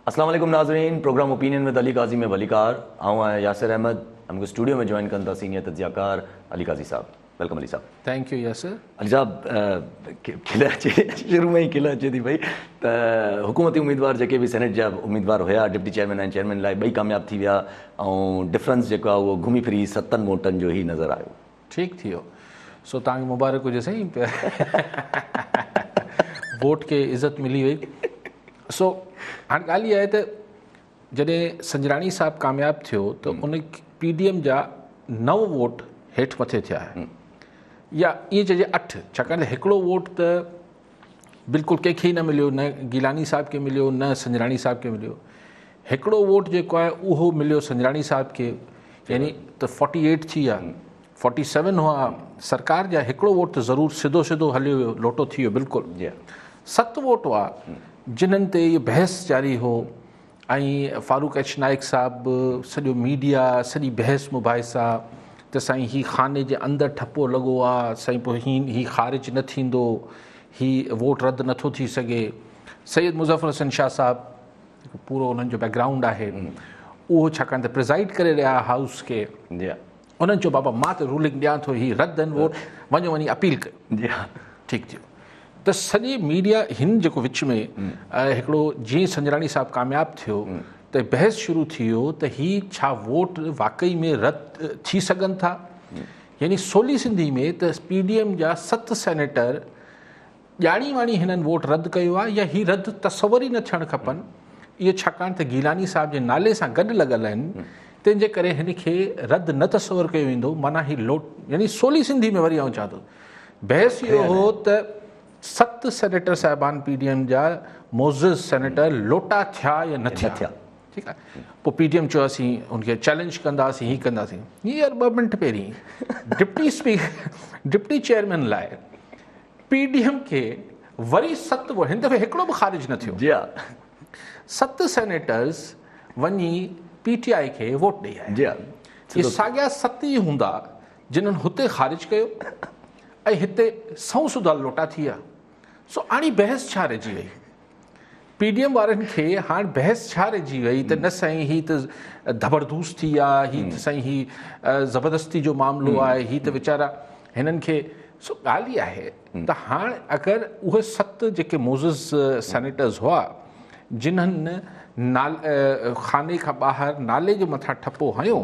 अस्सलाम वालेकुम नाज़रीन, प्रोग्राम ओपिनियन विद अली काजी में वलीकार आऊँ आया यासिर अहमद। हमको स्टूडियो में ज्वाइन करता सीनियर तज्ज़ियाकार अली काजी साहब। वेलकम अली साहब। Thank you Yasir. अली साहब खिला अचे शुरू में ही खिला अचे थी भई त हुकूमती उम्मीदवार जेके भी सेनेट जा उम्मीदवार हुआ, डिप्टी चेयरमैन ऐं चेयरमैन लाइ ॿई कामयाब थी विया ऐं डिफरेंस जेको आहे उहो घुमी फिरी 7 वोटनि जो ही नज़र आयो। ठीक थी वियो। सो तव्हांखे मुबारक हुजे साईं, वोट खे इज़त मिली वई। सो हाणे ॻाल्हि इहा आहे त जॾहिं संजराणी साहिबु कामयाबु थियो त उन PDM जा 9 वोट हेठि मथे थिया या ईअं चइजे 8, छाकाणि त हिकिड़ो वोट त बिल्कुलु कंहिंखे ई न मिलियो, न गिलानी साहिब खे मिलियो न संजराणी साहिब खे मिलियो। हिकिड़ो वोट जेको आहे उहो मिलियो संजराणी साहिब खे, यानी त 48 थी विया। 47 हुआ सरकार जा, हिकिड़ो वोट त ज़रूरु सिधो सिधो हलियो वियो, लोटो थी वियो बिल्कुलु। 7 वोट हुआ जिन्हनि ते इहो बहस जारी हो ऐं फारूक एच नाइक साहिबु सॼो मीडिया सॼी बहस मुबाहिसा त साईं ही खाने जे अंदरि ठपो लॻो आहे, साईं पोइ ही ख़ारिज न थींदो, ही वोट रद्द नथो थी सघे। सैयद मुज़फ़र हसन शाह साहिबु पूरो उन्हनि जो बैकग्राउंड आहे, उहो छाकाणि त प्रिज़ाइड करे रहिया हाउस खे, उन्हनि चयो बाबा मां त रूलिंग ॾियां थो, ही रद्द आहिनि वोट, वञी अपील कयो। ठीकु थियो त सॼी मीडिया हिन जेको विच में हिकिड़ो जीअं संजराणी साहिबु कामयाबु थियो त बहस शुरू थी वियो त ही छा वोट वाकई में रद्द थी सघनि था। यानी सोली सिंधी में त PDM जा 7 सेनेटर ॼाणी वाणी हिननि वोट रद्द कयो आहे या ही रद्द तसवर ई न थियणु खपनि। इहे छाकाणि त गिलानी साहिब जे नाले सां गॾु लॻल आहिनि, तंहिंजे करे हिन खे रद्द न तसवर कयो वेंदो। माना ही यानी सोली सिंधी में वरी आउं चवां थो बहस इहो हो त 7 सेनेटर साहिबान PDM जा मोज़िज़ सेनेटर लोटा थिया या न थिया। ठीकु आहे, पोइ PDM चयो असीं हुनखे चैलेंज कंदासीं, ही कंदासीं। हींअर 2 मिंट पहिरीं डिप्टी चेयरमैन लाइ PDM खे वरी 7 वोट, हिन दफ़े हिकिड़ो बि ख़ारिज न थियो। 7 सेनेटर्स वञी PTI खे वोट ॾेई आया। इहे साॻिया 7 ई हूंदा जिन्हनि हुते ख़ारिज कयो ऐं हिते सौ सुधा लोटा थी विया। सो हाणे बहस छा रहिजी वई PDM वारनि खे? हाणे बहस छा रहिजी वई त न साईं ही त धबरदूस थी आहे, ही त साईं ही ज़बरदस्ती जो मामिलो आहे, ही त वीचारा हिननि खे। सो ॻाल्हि इहा आहे त हाणे अगरि उहे 7 जेके मोज़िज़ सेनेटर्स हुआ जिन्हनि खाने खां ॿाहिरि नाले जे मथां ठपो हयो,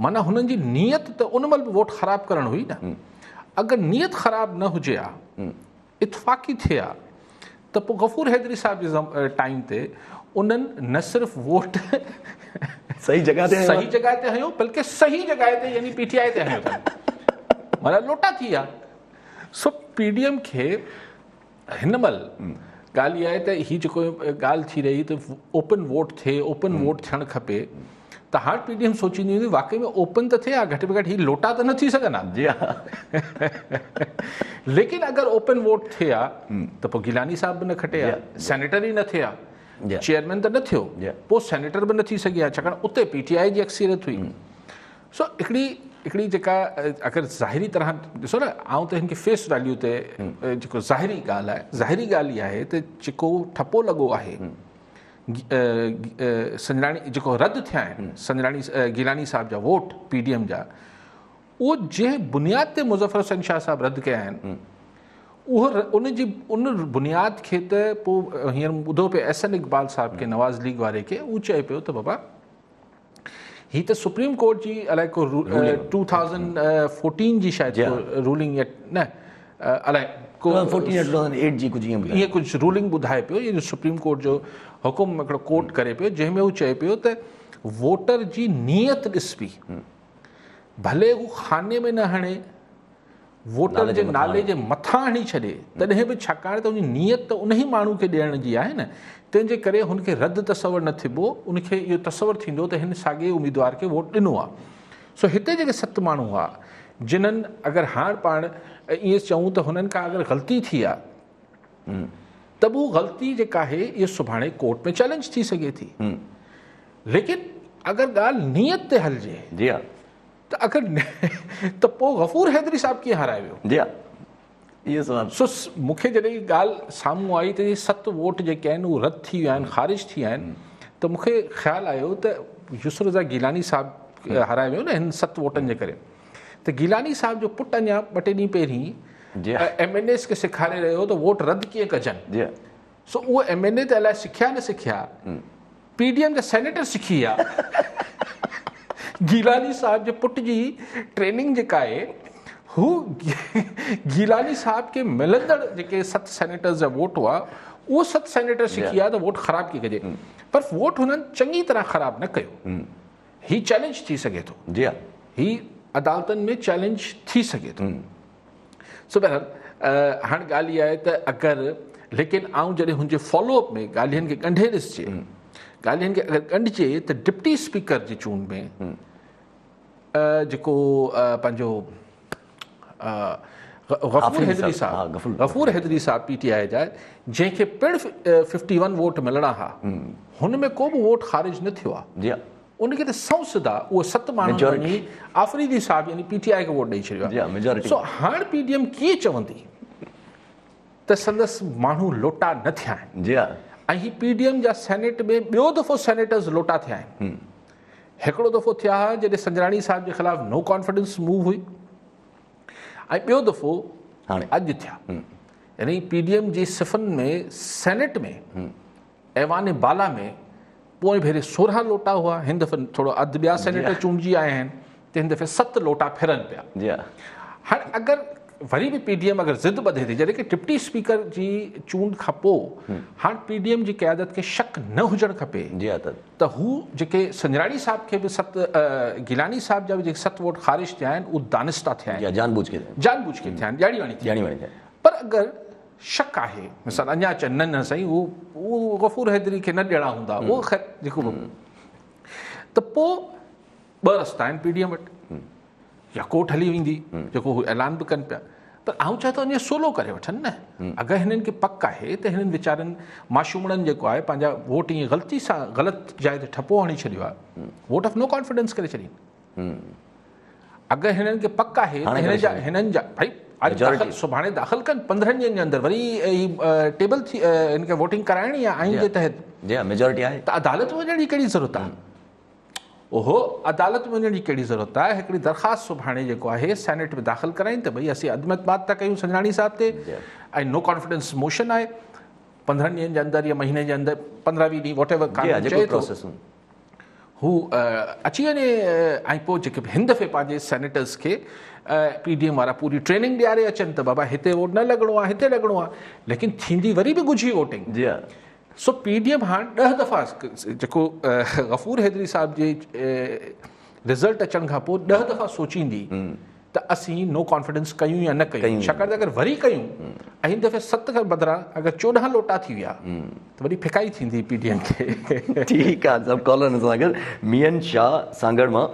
माना हुननि जी नियत त उन महिल बि वोट ख़राबु करणु हुई न। अगरि नियत ख़राबु न हुजे हा, इतफ़ाक़ी थिए हा, त पोइ गफ़ूर हैदरी साहिब जे टाइम ते उन्हनि न सिर्फ़ु वोट सही जॻह ते हयो, बल्कि सही जॻह ते यानी PTI ते हयो, माना लोटा थी विया। सो PDM खे हिन महिल ॻाल्हि इहा आहे त ही जेको ॻाल्हि थी रही त ओपन वोट थिए, ओपन वोट थियणु खपे, त हाणे PDM सोचींदी हूंदी वाक़ई में ओपन त थिए हा, घटि में घटि ही लोटा त न थी सघनि हा। लेकिन अगरि ओपन वोट थिए हा त पोइ गिलानी साहिब बि न खटे हा, सेनेटर ई न थिए हा, चेयरमैन त न थियो, पोइ सेनेटर बि न थी सघे हा, छाकाणि उते PTI जी अक्सीरियत हुई। सो हिकिड़ी जेका अगरि ज़ाहिरी तरह ॾिसो न, आउं त हिन खे फेस वैल्यू ते जेको ज़ाहिरी ॻाल्हि आहे, ज़ाहिरी ॻाल्हि इहा आहे त जेको ठपो लॻो आहे संजराणी जेको रद्द थिया आहिनि, संजराणी गिलानी साहिब जा वोट PDM जा, उहो जंहिं बुनियाद ते मुज़फ़र हसन शाह साहिबु रद्द कया आहिनि, उन बुनियाद खे त पोइ हींअर ॿुधो पियो SN इक़बाल साहिब खे, नवाज़ लीग वारे खे, उहो चए पियो त बाबा ही त सुप्रीम कोर्ट जी अलाए को 2014 जी शायदि रूलिंग या न अलाए 2008 जी कुझु ईअं कुझु रूलिंग ॿुधाए पियो, ये सुप्रीम कोर्ट जो हुकुम हिकिड़ो कोर्ट करे पियो, जंहिंमें हू चए पियो त वोटर जी नियत ॾिसबी, भले हू खाने में न हणे, वोटर जे नाले जे मथां हणी छॾे, तॾहिं बि छाकाणि त उनजी नियत त उन ई माण्हू खे ॾियण जी आहे न, तंहिंजे करे हुनखे रद्द तसवर न थिबो, उनखे इहो तसवर थींदो त हिन साॻे उम्मीदवार खे वोट ॾिनो आहे। सो हिते जेके 7 माण्हू हुआ जिन्हनि अगरि हाणे पाण ईअं चऊं त हुननि खां अगरि ग़लती थी आहे त बि उहा ग़लती जेका आहे इहा सुभाणे कोर्ट में चैलेंज थी सघे थी। लेकिन अगरि ॻाल्हि नियत ते हलिजे त अगरि त पोइ गफ़ूर हैदरी साहिबु कीअं हाराए वियो? इहो सवाल सो मूंखे जॾहिं ॻाल्हि साम्हूं आई त इहे 7 वोट जेके आहिनि उहे रद्द थी विया आहिनि, ख़ारिज थी विया आहिनि, त मूंखे ख़्यालु आयो त यूसुफ रज़ा गिलानी साहिबु हाराए वियो न हिन 7 वोटनि जे करे, त गिलानी साहिब जो पुटु अञा 2 टे ॾींहं पहिरीं MNAs खे सेखारे रहियो त वोट रद्द कीअं कजनि। सो उहो MNA त अलाए सिखिया न सिखिया, PDM जा सेनेटर सिखी विया। गिलानी साहिब जे पुट जी ट्रेनिंग जेका आहे हू गिलानी साहिब खे मिलंदड़ जेके 7 सेनेटर्स जा वोट हुआ उहो 7 सेनेटर सिखी विया त वोट ख़राबु कीअं कजे, पर वोट हुननि चङी तरह ख़राबु न कयो। ही चैलेंज थी सघे थो, ही अदालतनि में चैलेंज थी सघे थो। सो बहरहाल हाणे ॻाल्हि इहा आहे त अगरि, लेकिन आउं जॾहिं हुनजे फॉलोअप में ॻाल्हियुनि खे ॻंढे ॾिसजे, ॻाल्हियुनि खे अगरि ॻंढिजे त डिप्टी स्पीकर जी चूंड में जेको पंहिंजो गफ़ूर हैदरी साहिब PTI जा, जंहिंखे पिणु 51 वोट मिलणा हुआ, हुन में को बि वोट ख़ारिज न थियो आहे। उनखे त संसद आहे, उहो 7 माण्हू वञी आफ़रीदी साहिब यानी PTI खे वोट ॾेई छॾियो आहे। सो हाणे PDM कीअं चवंदी त संदसि माण्हू लोटा न थिया आहिनि, ऐं ही PDM जा सेनेट में ॿियो दफ़ो सेनेटर्स लोटा थिया आहिनि। हिकिड़ो दफ़ो थिया हुआ जॾहिं संजराणी साहिब जे ख़िलाफ़ु नो कॉन्फिडेंस मूव हुई, ऐं ॿियो दफ़ो हाणे अॼु थिया। यानी PDM जी सिफ़नि में सेनेट में ऐवान बाला में पोइ भेरे 16 लोटा हुआ, हिन दफ़े थोरो अधु ॿिया सेनेटर चूंडिजी आया आहिनि, त हिन दफ़े 7 लोटा फिरनि पिया। हाणे अगरि वरी बि PDM अगरि ज़िद ॿधे थी, जॾहिं की डिप्टी स्पीकर जी चूंड खां पोइ हाणे PDM जी क़यादत खे शक न हुजणु खपे त हू जेके संजराणी साहिब खे बि 7 गिलानी साहिब जा बि जेके 7 वोट ख़ारिज थिया आहिनि उहे दानिस्ता थिया आहिनि, जानबूझ के थिया आहिनि, ॼाणी वणी। पर अगरि शक आहे, मिसाल अञा अचनि न साईं उहो गफ़ूर हैदरी खे न ॾियणा हूंदा, उहो जेको त पोइ 2 रस्ता आहिनि PDM वटि, या कोर्ट हली वेंदी जेको हू ऐलान बि कनि पिया, पर आउं चाहियां थो अञा सोलो करे वठनि न। अगरि हिननि खे पक आहे त हिननि वीचारनि माशूमड़नि जेको आहे पंहिंजा वोट ईअं ग़लती सां ग़लति जाइ ते ठपो हणी छॾियो आहे, वोट ऑफ नो कॉन्फिडेंस करे छॾी। अगरि हिननि खे पक आहे हिननि जा भई अॼु सुभाणे दाख़िल कनि, 15 ॾींहंनि जे अंदरि वरी टेबल थी हिनखे वोटिंग कराइणी आहे आइन जे तहत, मेजॉरिटी आहे, त अदालत में वञण जी कहिड़ी ज़रूरत आहे? ओहो अदालत में वञण जी कहिड़ी ज़रूरत आहे? हिकिड़ी दरख़्वास्त सुभाणे जेको आहे सेनेट में दाख़िल कराइनि त भई असीं अदम एतमाद था कयूं संजराणी साहिब ते, ऐं नो कॉन्फिडेंस मोशन आहे, 15 ॾींहंनि जे अंदरि या महीने जे अंदरि 15-20 ॾींहं वॉट एवर चए थो हू अची वञे, ऐं पोइ जेके हिन दफ़े पंहिंजे सेनेटर्स खे PDM वारा पूरी ट्रेनिंग ॾियारे अचनि त बाबा हिते वोट न लॻणो आहे, हिते लॻणो आहे, लेकिन थींदी वरी बि गुझी वोटिंग। सो PDM हाणे 10 दफ़ा जेको गफ़ूर हैदरी साहिब जे रिज़ल्ट अचण खां पोइ 10 दफ़ा सोचींदी त असीं नो कॉन्फिडेंस कयूं या न कयूं, छाकाणि त अगरि वरी कयूं ऐं हिन दफ़े 7 खां बदिरां अगरि 14 लोटा थी विया त वरी फिकाई थींदी PDM खे। ठीकु आहे, सभु कॉलर सां गॾु मियन शाह सांगड़ मां।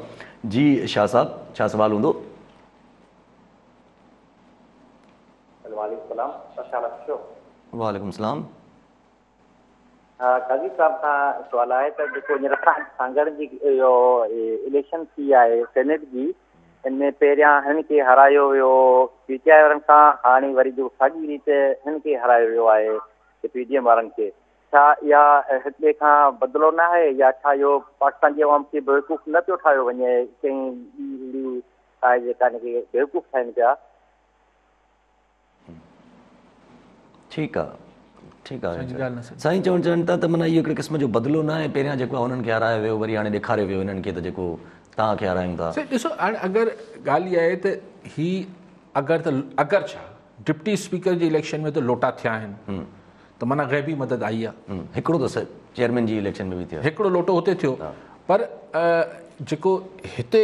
जी शाह साहब, छा सवाल हूंदो? वालेकुम सलाम। काज़ी साहब खां सुवाल आहे त जेको हींअर सांगड़ जी इहो इलेक्शन थी आहे सेनेट जी, इनमें पहिरियां हिन खे हारायो वियो PTI वारनि खां, हाणे वरी जो साॻी रीति हिन खे हारायो वियो आहे PDM वारनि खे, छा इहा हिक ॿिए खां बदिलो न आहे, या छा इहो पाकिस्तान जी अवाम खे बेवकूफ़ न पियो ठाहियो वञे, कंहिं आहे जेका हिनखे बेवकूफ़ ठाहिनि पिया? ठीकु आहे, ठीकु आहे साईं, चवणु चाहिनि था त माना इहो हिकिड़े क़िस्म जो बदिलो न आहे, पहिरियां जेको आहे हुननि खे हारायो वियो वरी हाणे ॾेखारियो वियो हिननि खे त जेको तव्हांखे हारायूं था। ॾिसो हाणे अगरि ॻाल्हि इहा आहे त ही अगरि छा डिप्टी स्पीकर जी इलेक्शन में त लोटा थिया आहिनि त माना ग़ैबी मदद आई आहे। हिकिड़ो त चेयरमैन जी इलेक्शन में बि थियो, हिकिड़ो लोटो हुते थियो, पर जेको हिते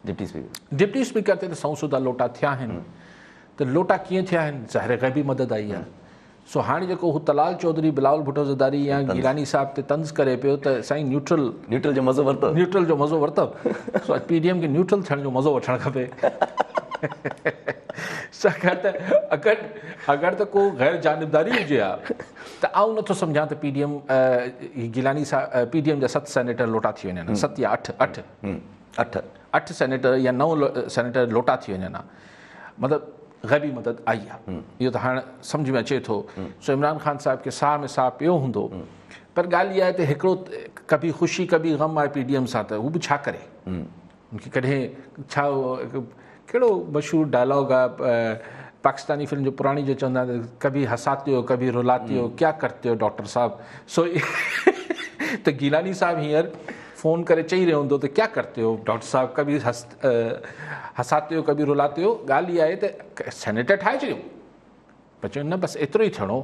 डिप्टी स्पीकर ते त 100 लोटा थिया आहिनि, त लोटा कीअं थिया आहिनि? ज़ाहिर ग़ैबी मदद आई आहे। सो हाणे जेको हू तलाल चौधरी, बिलावल भुट्टो ज़रदारी या गिलानी साहिब ते तंज़ करे पियो त साईं न्यूट्रल जो मज़ो वरितो, सो PDM खे न्यूट्रल थियण जो मज़ो वठणु खपे। छाकाणि त अगरि त को गैर जानबदारी हुजे हा त आउं नथो सम्झां त गिलानी साहिब PDM जा 7 सेनेटर लोटा थी वञनि, 7 या 8 सेनेटर या 9 सेनेटर लोटा थी वञनि हा। मतिलबु ग़ैबी मदद आई आहे, इहो त हाणे सम्झ में अचे थो। सो इमरान ख़ान साहिब खे साह में साह पियो हूंदो, पर ॻाल्हि इहा आहे त हिकिड़ो कभी ख़ुशी कभी ग़म आहे PDM सां, त हू बि छा करे। उनखे कॾहिं छा कहिड़ो मशहूरु डायलॉग आहे पाकिस्तानी फिल्म जो पुराणी जो चवंदा कभी हंसाते हो कभी रुलाते हो क्या करते हो डॉक्टर साहब। सो त गीलानी साहब हींअर फ़ोन करे चई रहियो हूंदो त क्या करते हो डॉक्टर साहब, कभी हंसाते हो कभी रुलाते हो। ॻाल्हि इहा आहे त सेनेटर ठाहे छॾियो, पर चयो न बसि एतिरो ई थियणो,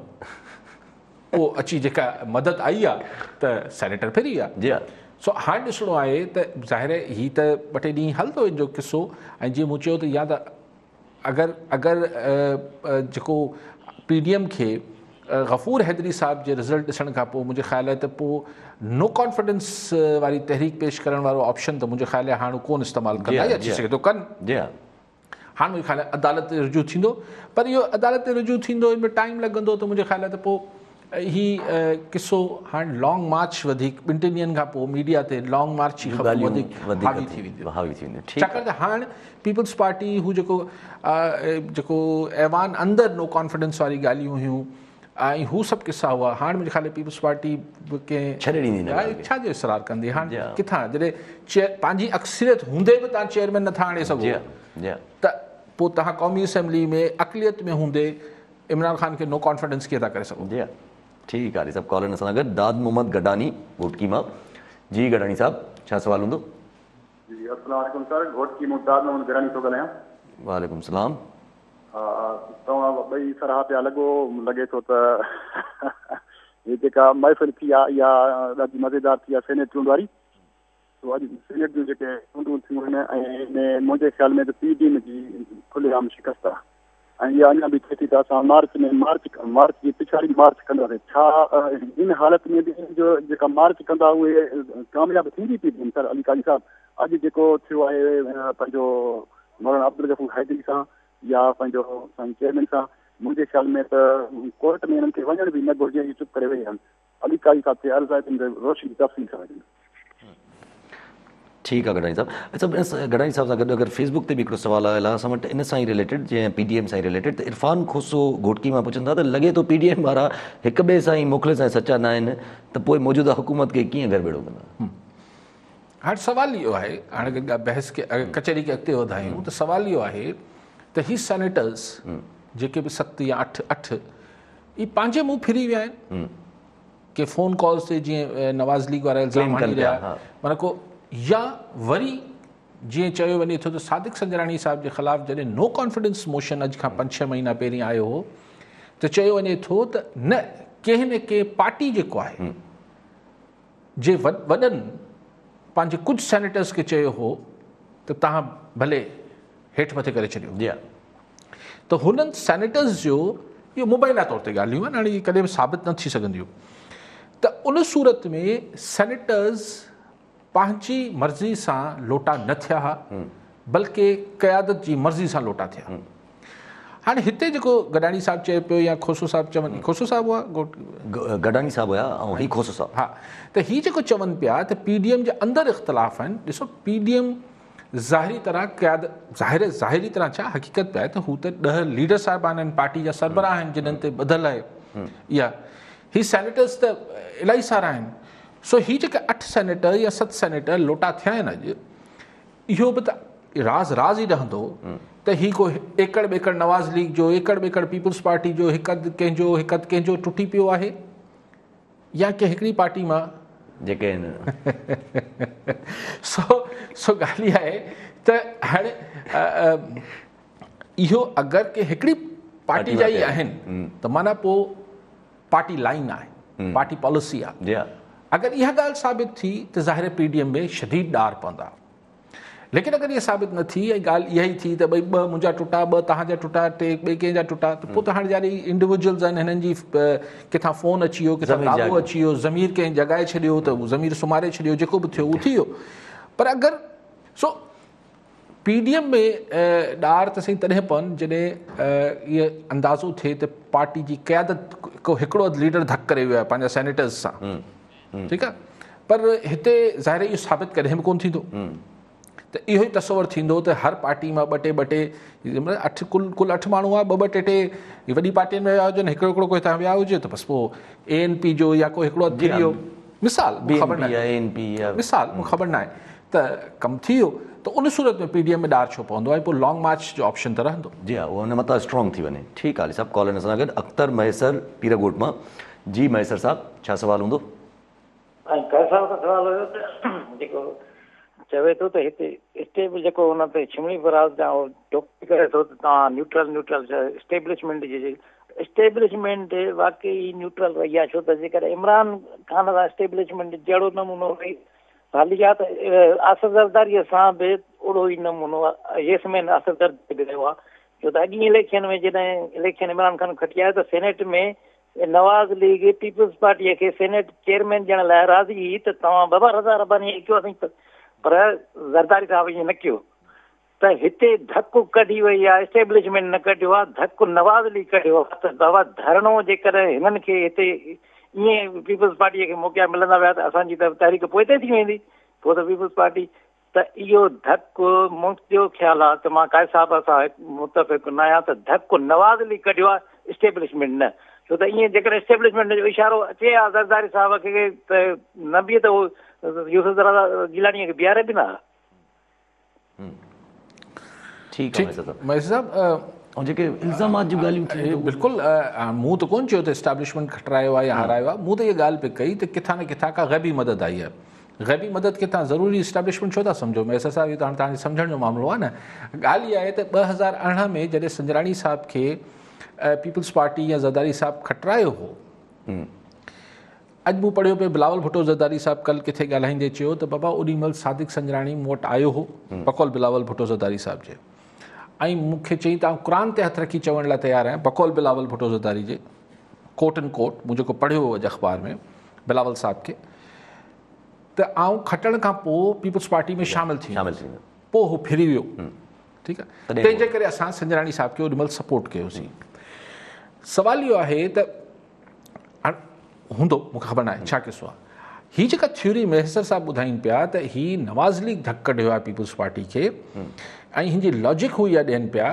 पोइ अची जेका मदद आई आहे त सेनेटर फिरी विया। जी हा। सो हाणे ॾिसणो आहे त ज़ाहिर आहे हीअ त ॿ टे ॾींहं हलंदो हिन जो किसो। ऐं जीअं मूं चयो त या त अगरि जेको PDM खे गफ़ूर हैदरी साहब जे रिज़ल्ट ॾिसण खां पोइ मुंहिंजे ख़्याल आहे त पोइ नो कॉन्फिडेंस वारी तहरीक पेश करण वारो ऑप्शन त मुंहिंजे ख़्याल आहे हाणे कोन इस्तेमालु कंदा, या अची सघे थो कनि। जी हा। हाणे मुंहिंजे ख़्याल आहे अदालत ते रुजू थींदो, पर इहो अदालत ते रुजू थींदो हिन में टाइम लॻंदो, त मुंहिंजे ख़्याल आहे त पोइ ही किसो हाणे लॉन्ग मार्च वधीक 2-3 ॾींहंनि खां पोइ मीडिया ते लॉन्ग मार्च जी ख़बर वधीक हावी थी वेंदी। छाकाणि त हाणे पीपल्स पार्टी हू जेको ऐवान अंदरि नो कॉन्फिडेंस वारी ॻाल्हियूं हुयूं ऐं हू सभु किसा हुआ, हाणे मुंहिंजे ख़्याल पीपल्स पार्टी छा जो इसरार कंदी। हाणे किथां जॾहिं पंहिंजी अक्सरियत हूंदे बि तव्हां चेयरमैन नथा आणे सघो, त पोइ तव्हां क़ौमी असैम्बली में अक़लियत में हूंदे इमरान ख़ान खे नो कॉन्फिडेंस कीअं था करे सघो। जी ठीकु आहे। सभु कॉलर सां गॾु दाद मोहम्मद गडानी घोटकी मां। जी गडानी साहब छा सवाल हूंदो? जी अस्सलाम वालेकुम सर, घोटकी मां दाद मोहम्मद गडानी थो ॻाल्हायां। वालेकुम सलाम। तव्हां ॿई सराह पिया लॻे थो त हीअ जेका महफ़िल थी आहे इहा ॾाढी मज़ेदार थी आहे सेनेट चूंड वारी। तो अॼु सेनेट जूं जेके चूंडूं थियूं आहिनि ऐं मुंहिंजे ख़्याल में त PDM जी खुलेआम शिकस्त आहे, ऐं इहा अञा बि थिए थी त असां मार्च जी पिछाड़ी मार्च कंदासीं। छा इन हालति में बि जेका मार्च कंदा उहे कामयाबु थींदी PDM सर अली काजी साहब? अॼु जेको थियो आहे पंहिंजो मौलाना अब्दुल गफ़ूर हैदरी सां या पंहिंजो चेयरमैन सां, मुंहिंजे ख़्याल में त कोर्ट में हिननि खे वञण बि न घुरिजे, इहे चुप करे वेही आहिनि। अली काजी साहब ते अर्ज़ु आहे त रोशनी तफ़सील सां वञनि। ठीकु आहे गडानी साहब। अच्छा गडानी साहब सां गॾु अगरि फेसबुक ते बि हिकिड़ो सुवालु आयल आहे असां वटि इन सां ई रिलेटेड, जीअं PDM सां ई रिलेटेड, त इरफान खोसो घोटकी मां पुछनि था त लॻे थो PDM वारा हिक ॿिए सां ई मुख़लिस ऐं सचा न आहिनि, त पोइ मौजूदा हुकूमत खे कीअं गड़बड़ो कंदा? हाणे सुवाल इहो आहे, हाणे बहस खे कचहरी खे अॻिते वधायूं त सुवाल इहो आहे त ही सेनेटर्स जेके बि 7 या 8 इहे पंहिंजे मुंहुं फिरी विया आहिनि कि फ़ोन कॉल्स ते जीअं नवाज़ लीग वारा इल्ज़ाम हणी रहिया, माना को या वरी जीअं चयो वञे थो त सादिक संजराणी साहिब जे ख़िलाफ़ु जॾहिं नो कॉन्फिडेंस मोशन अॼु खां 5-6 महीना पहिरीं आयो हो त चयो वञे थो त न कंहिं न कंहिं पार्टी जेको आहे जे वॾनि पंहिंजे कुझु सेनेटर्स खे चयो हो त तव्हां भले हेठि मथे करे छॾियो। त हुननि सेनेटर्स जो इहो मुबैना तौर ते ॻाल्हियूं आहिनि, हाणे इहे कॾहिं बि साबित न थी सघंदियूं। त उन सूरत में सेनेटर्स पंहिंजी मर्ज़ी सां लोटा न थिया हा, बल्कि क़यादत जी मर्ज़ी सां लोटा थिया। हाणे हिते जेको गडानी साहब चए पियो या खोसो साहब चवनि, खोसो साहब हुआ गडानी साहब हुया ऐं ही खोसो साहब, हा, त हीअ जेको चवनि पिया त PDM जे अंदरि इख़्तिलाफ़ आहिनि। ॾिसो PDM ज़ाहिरी तरह ज़ाहिरी तरह छा हक़ीक़त पिया आहे त हू त 10 लीडर साहिबान आहिनि, पार्टी जा सरबराह आहिनि जिन्हनि ते ॿधल आहे इहा। ही सेनेटर्स त इलाही सारा आहिनि। सो ही जेके 8 सेनेटर या 7 सेनेटर लोटा थिया आहिनि अॼु, इहो बि त राज़ ई रहंदो त ही को एकड़ ॿेकड़ नवाज़ लीग जो, एकड़ ॿेकड़ पीपल्स पार्टी जो, हिकु कंहिंजो टुटी पियो आहे, या के हिकिड़ी पार्टी मां जेके आहिनि। सो ॻाल्हि इहा आहे त हाणे इहो अगरि के हिकिड़ी पार्टी जा ई आहिनि त माना पोइ पार्टी लाइन आहे, पार्टी पॉलिसी आहे। अगरि इहा ॻाल्हि साबित थी त ज़ाहिर PDM में शदीद ॾार पवंदा, लेकिन अगरि इहा साबित न थी ऐं ॻाल्हि इहा ई थी त भई 2 मुंहिंजा टुटा, 2 तव्हांजा टुटा, 3 ॿिए कंहिंजा टुटा, त पोइ त हाणे जारी इंडिविजुअल्स आहिनि, हिननि जी किथां फ़ोन अची वियो, किथां ताबो अची वियो, ज़मीर कंहिं जॻाए छॾियो त उहो ज़मीर सुम्हारे छॾियो, जेको बि थियो उहो थी वियो। पर अगरि PDM में ॾार त सही तॾहिं पवनि जॾहिं इहो अंदाज़ो थिए त पार्टी जी क़यादत को हिकिड़ो लीडर धक करे वियो आहे पंहिंजा सेनेटर्स सां, ठीकु आहे। पर हिते ज़ाहिर इहो साबित कॾहिं बि कोन थींदो। त इहो ई तस्वर थींदो त हर पार्टी मां ॿ टे अठ कुल 8 माण्हू आहे, ॿ टे वॾी पार्टियुनि में विया हुजनि, हिकिड़ो कोई तव्हां विया हुजे त बसि पोइ ANP जो या कोई हिकिड़ो थी वियो, मिसाल ख़बर न आहे, मिसाल मूंखे ख़बर न आहे त कमु थी वियो, त उन सूरत में PDM में ॾार छो पवंदो आहे, पोइ लॉन्ग मार्च जो ऑप्शन त रहंदो। जी हा, उहो हुन मथां स्ट्रॉन्ग थी वञे। ठीकु आहे साहब, कॉल सां गॾु अख़्तर मैसर पीरगोट मां। जी मैसर साहब, छा सुवाल हूंदो? कैसा सवाल हुयो त जेको चवे थो त हिते स्टेब जेको हुन ते छिमणी बराज जा टोपी करे थो त तव्हां न्यूट्रल एस्टेब्लिशमेंट जी एस्टेब्लिशमेंट वाकई न्यूट्रल रही आहे, छो त जेकर इमरान खान सां एस्टेब्लिशमेंट जहिड़ो नमूनो रही हाली आहे त आसिफ ज़रदारीअ सां बि ओड़ो ई नमूनो येसमैन आसिफ ज़रदारी रहियो आहे, छो त अॻी इलेक्शन में जॾहिं इलेक्शन इमरान खान खटी आयो त सेनेट में नवाज़ लीग पीपल्स पार्टीअ खे सेनेट चेयरमैन ॾियण लाइ राज़ी हुई त तव्हां बाबा रज़ा रबानी कयो अथई, पर ज़रदारी साहिब ईअं न कयो, त हिते धकु कढी वई आहे, एस्टेब्लिशमेंट न कढियो आहे, धकु नवाज़ लीग कढियो आहे, त बाबा धरणो जेकर हिननि खे हिते ईअं पीपल्स पार्टीअ खे मौक़ा मिलंदा विया त असांजी त तहरीक पोइ ते थी वेंदी, पोइ त पीपल्स पार्टी, त इहो धकु मुंहिंजो ख़्यालु आहे त मां काए साहिब सां मुतफ़िक़ न आहियां त धकु नवाज़ लीग कढियो आहे, एस्टेब्लिशमेंट न, छो त ईअं जेकर एस्टेब्लिशमेंट जो इशारो अचे हा ज़रदारी साहिब खे त न बीहे त उहो यूसुफ गिलानीअ खे बीहारे बि न। ठीकु आहे मैसर साहब, ऐं जेके इल्ज़ामात जूं ॻाल्हियूं बिल्कुलु मूं त कोन चयो त एस्टेब्लिशमेंट खटरायो आहे या हारायो आहे, मूं त इहा ॻाल्हि पे कई त किथां न किथां खां ग़ैबी मदद आई आहे। ग़ैबी मदद किथां ज़रूरी एस्टेब्लिशमेंट छो था सम्झो मैसर साहिब, इहो त हाणे तव्हांखे सम्झण जो मामिलो आहे न। ॻाल्हि इहा आहे त 2018 में जॾहिं संजराणी साहिब खे पीपल्स पार्टी या ज़रदारी साहिब खटरायो हो, अॼु मूं पढ़ियो पियो बिलावल भुट्टो ज़रदारी साहिब कल्ह किथे ॻाल्हाईंदे चयो त बाबा ओॾी महिल सादिक संजराणी मूं वटि आयो हो बकौल बिलावल भुट्टो ज़रदारी साहिब जे, ऐं मूंखे चई त क़ुर ते हथ रखी चवण लाइ तयारु आहियां बकौल बिलावल भुट्टो ज़रदारी जे, कोट एंड कोट मूं जेको पढ़ियो हो अॼु अख़बार में बिलावल साहिब खे, त आउं खटण खां पोइ पीपल्स पार्टी में शामिलु थी वियो, पोइ हू फिरी वियो, ठीकु आहे, तंहिंजे करे असां संजराणी साहिब खे ओॾी महिल सपोर्ट कयोसीं। सवाल इहो आहे त हूंदो मूंखे ख़बर न आहे छा किसो आहे, हीअ जेका थ्योरी मैसर साहिब ॿुधाइनि पिया त हीअ नवाज़ लीग धकु कढियो आहे पीपल्स पार्टी खे, ऐं हिन जी लॉजिक हू इहा ॾियनि पिया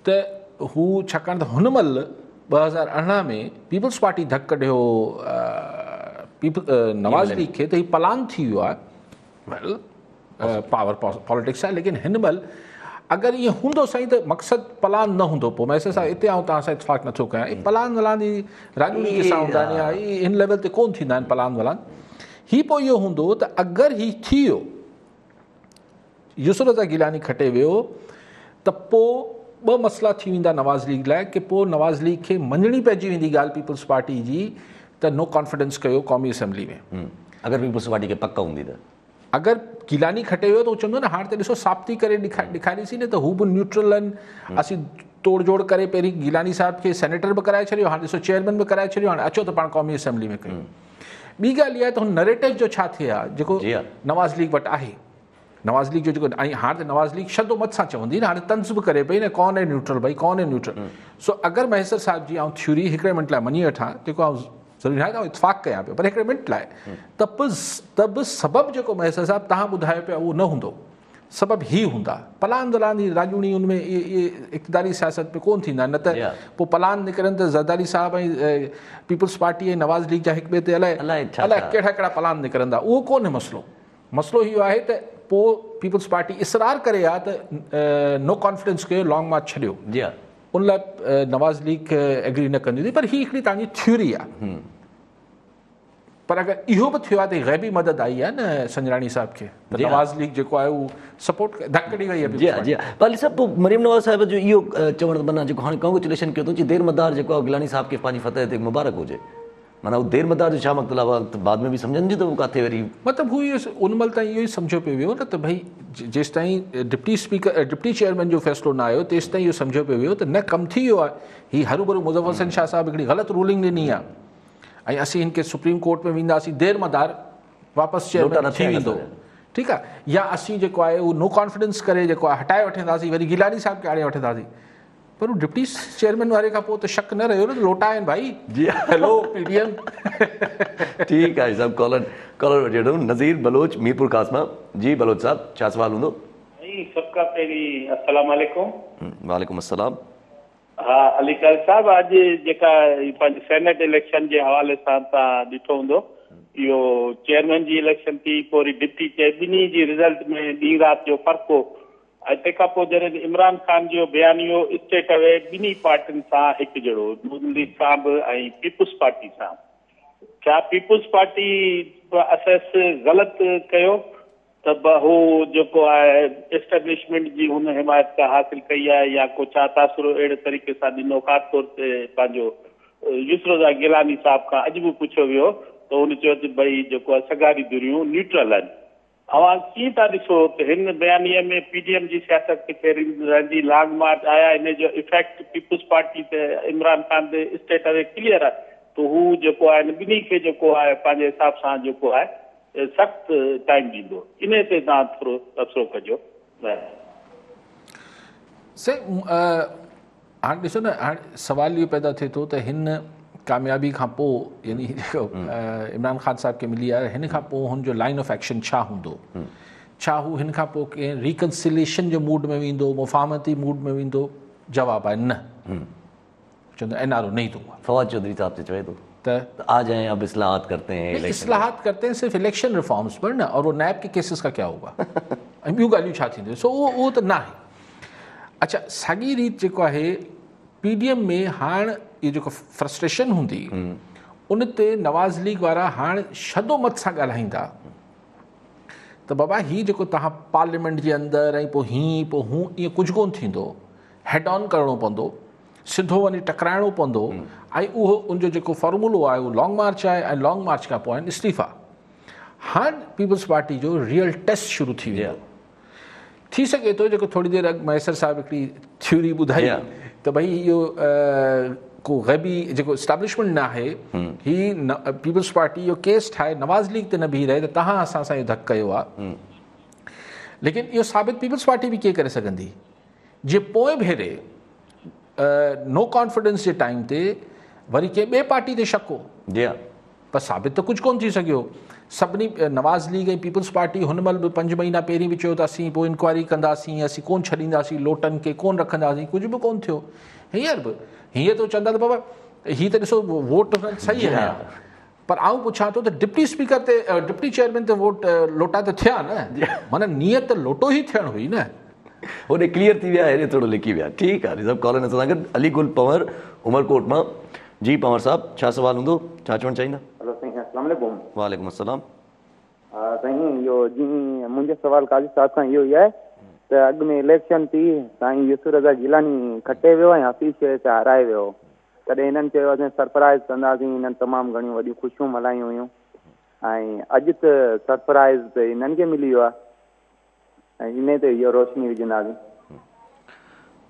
त हू छाकाणि त हुन महिल 2018 में पीपल्स पार्टी धकु कढियो नवाज़ लीग खे, त हीउ पलान थी वियो आहे, वेल पावर पॉलिटिक्स आहे, लेकिन हिन महिल अगरि ईअं हूंदो साईं त मक़सदु पलान न हूंदो, पोइ मैसर साहिब हिते आऊं तव्हां सां इतफ़ाक़ नथो कयां, पलान वलान जी राजूनी के सां हूंदा आहिनि या हिन लेवल ते कोन थींदा आहिनि पलान वलान, हीउ पोइ इहो हूंदो त अगरि हीउ थी वियो यूसुफ गिलानी खटे वियो त पोइ 2 मसइला थी वेंदा नवाज़ लीग लाइ, की पोइ नवाज़ लीग खे मञणी पइजी वेंदी ॻाल्हि पीपल्स पार्टी जी त नो कॉन्फिडेंस कयो क़ौमी असेंबली में, अगरि पीपल्स पार्टी खे पक हूंदी त, अगरि गिलानी खटे वियो त उहो चवंदो न हाणे त ॾिसो साबिती करे ॾेखारीसीं न त हू बि न्यूट्रल आहिनि, असीं तोड़ जोड़ करे पहिरीं गिलानी साहिब खे सेनेटर बि कराए छॾियो, हाणे ॾिसो चेयरमैन बि कराए छॾियो, हाणे अचो त पाण क़ौमी असेंबली में कयूं। ॿी ॻाल्हि इहा आहे त हुन नरेटिव जो छा थिए आहे जेको नवाज़ लीग वटि आहे, नवाज़ लीग जो जेको, ऐं हाणे त नवाज़ लीग शदो मत सां चवंदी न, हाणे तंज़ बि करे पई न कौन आहे न्यूट्रल, भई कौन आहे न्यूट्रल। सो अगरि मैसर साहिब जी थ्योरी हिकिड़े मिंट लाइ मञी वठां, जेको ज़रूरी आहे त इतफ़ाक़ कयां पियो, पर हिकिड़े मिंट लाइ त बि सबबु जेको मैसर साहिब तव्हां ॿुधायो पिया उहो न हूंदो, सबबु ही हूंदा पलान वलान जी राजूनी, उनमें इहे इक़्तिदारी सियासत में कोन थींदा, न त पोइ पलान निकिरनि त ज़रदारी साहिब ऐं पीपल्स पार्टी ऐं नवाज़ लीग जा हिक ॿिए ते अलाए कहिड़ा कहिड़ा पलान निकिरंदा, उहो कोन्हे मसइलो। मसइलो इहो आहे त पोइ पीपल्स पार्टी इसरार करे आहे त नो कॉन्फिडेंस कयो, लॉन्ग मार्च छॾियो, उन लाइ नवाज़ लीग एग्री न कंदी हुई, पर हीअ हिकिड़ी तव्हांजी थ्योरी आहे। पर अगरि इहो बि थियो आहे त ग़ैबी मदद आई आहे न संजराणी साहिब खे, त नवाज़ लीग जेको आहे उहो सपोर्ट धकु ॾेई वई आहे। जी हा, जी हा, पाली साहिब, पोइ मरियम नवाज़ साहिब जो इहो चवण माना जेको हाणे कॉन्ग्रेचुलेशन कयो अथऊं देर मदार जेको आहे गिलानी साहिब खे पंहिंजी फतह ते मुबारक हुजे, माना उहो देर मदार जो छा मतिलबु आहे, बाद में बि सम्झनि जी त उहो किथे वरी मतिलबु हू इहो उन महिल ताईं इहो ई सम्झो पियो वियो न त भई जेसि ताईं डिप्टी चेयरमैन जो फ़ैसिलो न आयो तेसि ताईं इहो सम्झो पियो वियो त न कमु थी वियो आहे, हीउ हरू भरू मुज़फ़र हसन शाह साहिब हिकिड़ी ग़लति रूलिंग ॾिनी आहे, ऐं असीं हिन खे सुप्रीम कोर्ट में वेंदासीं, देर मदार वापसि चेयरमैन थी वेंदो, ठीकु आहे, या असीं जेको आहे उहो नो कॉन्फिडेंस करे जेको आहे हटाए वठंदासीं, वरी गिलानी साहिब खे आणे वठंदासीं, पर उहो डिप्टी चेयरमैन वारे खां पोइ त शक न रहियो न, लोटा आहिनि भाई। जी हेलो PDM। ठीकु आहे साहिबु, कॉलर वठी वठूं। नज़ीर बलोच मीरपुर कासमा। जी बलोच साहिब, छा सुवाल हूंदो? सबका पहिरीं अस्सलाम वालेकुम। वालेकुम अस्सलाम। हा अली कारी साहब, अॼु जेका पंहिंजे सेनेट इलेक्शन जे हवाले सां तव्हां ॾिठो हूंदो, इहो चेयरमैन जी इलेक्शन थी, पोइ वरी डिप्टी चेयर, ॿिन्ही जी रिज़ल्ट में ॾींहुं राति जो फ़र्क़ु हो। ऐं तंहिंखां पोइ जॾहिं इमरान ख़ान जो बयानियो स्टेट वे ॿिन्ही पार्टियुनि सां हिकु जहिड़ो, नून लीग सां बि ऐं पीपुल्स पार्टी सां। छा पीपुल्स पार्टी असेस ग़लति कयो त हू जेको आहे एस्टेब्लिशमेंट जी हुन हिमायत हासिल कई आहे, या को छा तासिरो अहिड़े तरीक़े सां ॾिनो? ख़ासि तौर ते पंहिंजो यूसुफ गिलानी साहिब खां अॼु बि पुछियो वियो त हुन चयो त भई जेको आहे सगारी दुरियूं न्यूट्रल आहिनि। अवां कीअं था ॾिसो त हिन बयानीअ में पीडीएम जी सियासत किथे रहंदी, लॉन्ग मार्च आया, इन जो इफेक्ट पीपुल्स पार्टी ते इमरान ख़ान ते स्टेट वे क्लियर आहे त हू जेको आहे ॿिन्ही खे जेको आहे पंहिंजे हिसाब सां जेको आहे सख़्तु टाइम ॾींदो। इन ते तव्हां थोरो तबसरो कजो। हाणे ॾिसो न, हाणे सुवाल इहो पैदा थिए थो त हिन कामयाबी खां पोइ, यानी जेको इमरान ख़ान साहिब खे मिली आहे, हिन खां पोइ हुनजो लाइन ऑफ एक्शन छा हूंदो? छा हू हिन खां पोइ कंहिं रिकन्सिलेशन जो मूड में वेंदो, मुफ़ाहमती मूड में वेंदो? जवाबु आहे न। चवंदो एनआरओ नहीं दूंगा। फवाद चौधरी साहब से चवे तो आ जाएं अब इस्लाहात करते हैं। इस्लाहात करते हैं सिर्फ इलेक्शन रिफॉर्म्स पर ना, और वो नैब के केसेस का क्या होगा? ॿियूं ॻाल्हियूं छा थींदियूं? सो उहो त न आहे। अच्छा, साॻी रीति जेको आहे पीडीएम में हाणे इहो जेको फ्रस्ट्रेशन हूंदी, उन ते नवाज़ लीग वारा हाणे शदोमत सां ॻाल्हाईंदा त बाबा हीउ जेको तव्हां पार्लियामेंट जे अंदरि ऐं पोइ हीअं पोइ हूं, ईअं कुझु कोन थींदो, हेड ऑन करिणो पवंदो, सिधो वञी टकराइणो पवंदो, ऐं उहो उनजो जेको फॉर्मूलो आहे उहो लॉन्ग मार्च आहे, ऐं लॉन्ग मार्च खां पोइ आहिनि इस्तीफ़ा। हाणे पीपल्स पार्टी जो रियल टेस्ट शुरू थी वियो। थी सघे थो जेको थोरी देरि अॻु मैसर साहिबु हिकिड़ी थ्योरी ॿुधाई त भई इहो को ग़ैबी जेको इस्टेब्लिशमेंट न आहे, ही पीपल्स पार्टी इहो केस ठाहे नवाज़ लीग ते न बीह रहे त तव्हां असां सां इहो धकु कयो आहे। लेकिन इहो साबित पीपल्स पार्टी बि कीअं करे सघंदी, जे पोइ भेरे नो कॉन्फिडेंस जे टाइम ते वरी कंहिं ॿिए पार्टी ते शक हो, पर साबित त कुझु कोन थी सघियो। सभिनी नवाज़ लीग ऐं पीपल्स पार्टी हुन महिल बि 5 महीना पहिरीं बि चयो त असीं पोइ इंक्वायरी कंदासीं, असीं कोन छॾींदासीं, लोटनि खे कोन रखंदासीं, कुझु बि कोन थियो। हींअर बि हीअं तो चवंदा त बाबा हीअ त ॾिसो वोट सही आहे, पर आऊं पुछां थो त डिप्टी स्पीकर ते डिप्टी चेयरमैन ते वोट लोटा त थिया न, माना नियत त लोटो ई थियणु हुई न। होॾे क्लियर थी विया, हेॾे थोरो लिकी विया। ठीकु आहे, सभु कॉल सां गॾु अली गुल पंवर उमरकोट मां। जी पंवर साहब, छा सुवाल हूंदो, छा चवणु चाहींदा? हेलो साईं, अस्सलाम वालेकुम। वालेकुम अस्सलाम। साईं, इहो जीअं मुंहिंजो सुवाल काजी साहिब खां इहो ई आहे त अॻु में इलेक्शन थी, साईं यूसुफ रज़ा गिलानी खटे वियो ऐं हफ़ीज़ शरीफ़ खे हाराए वियो। तॾहिं हिननि चयो असां सरप्राइज़ कंदासीं, हिननि तमामु घणियूं वॾियूं ख़ुशियूं मल्हायूं हुयूं, ऐं अॼु त सरप्राइज़ त हिननि खे मिली वियो आहे, ऐं इन ते इहो रोशनी विझंदासीं।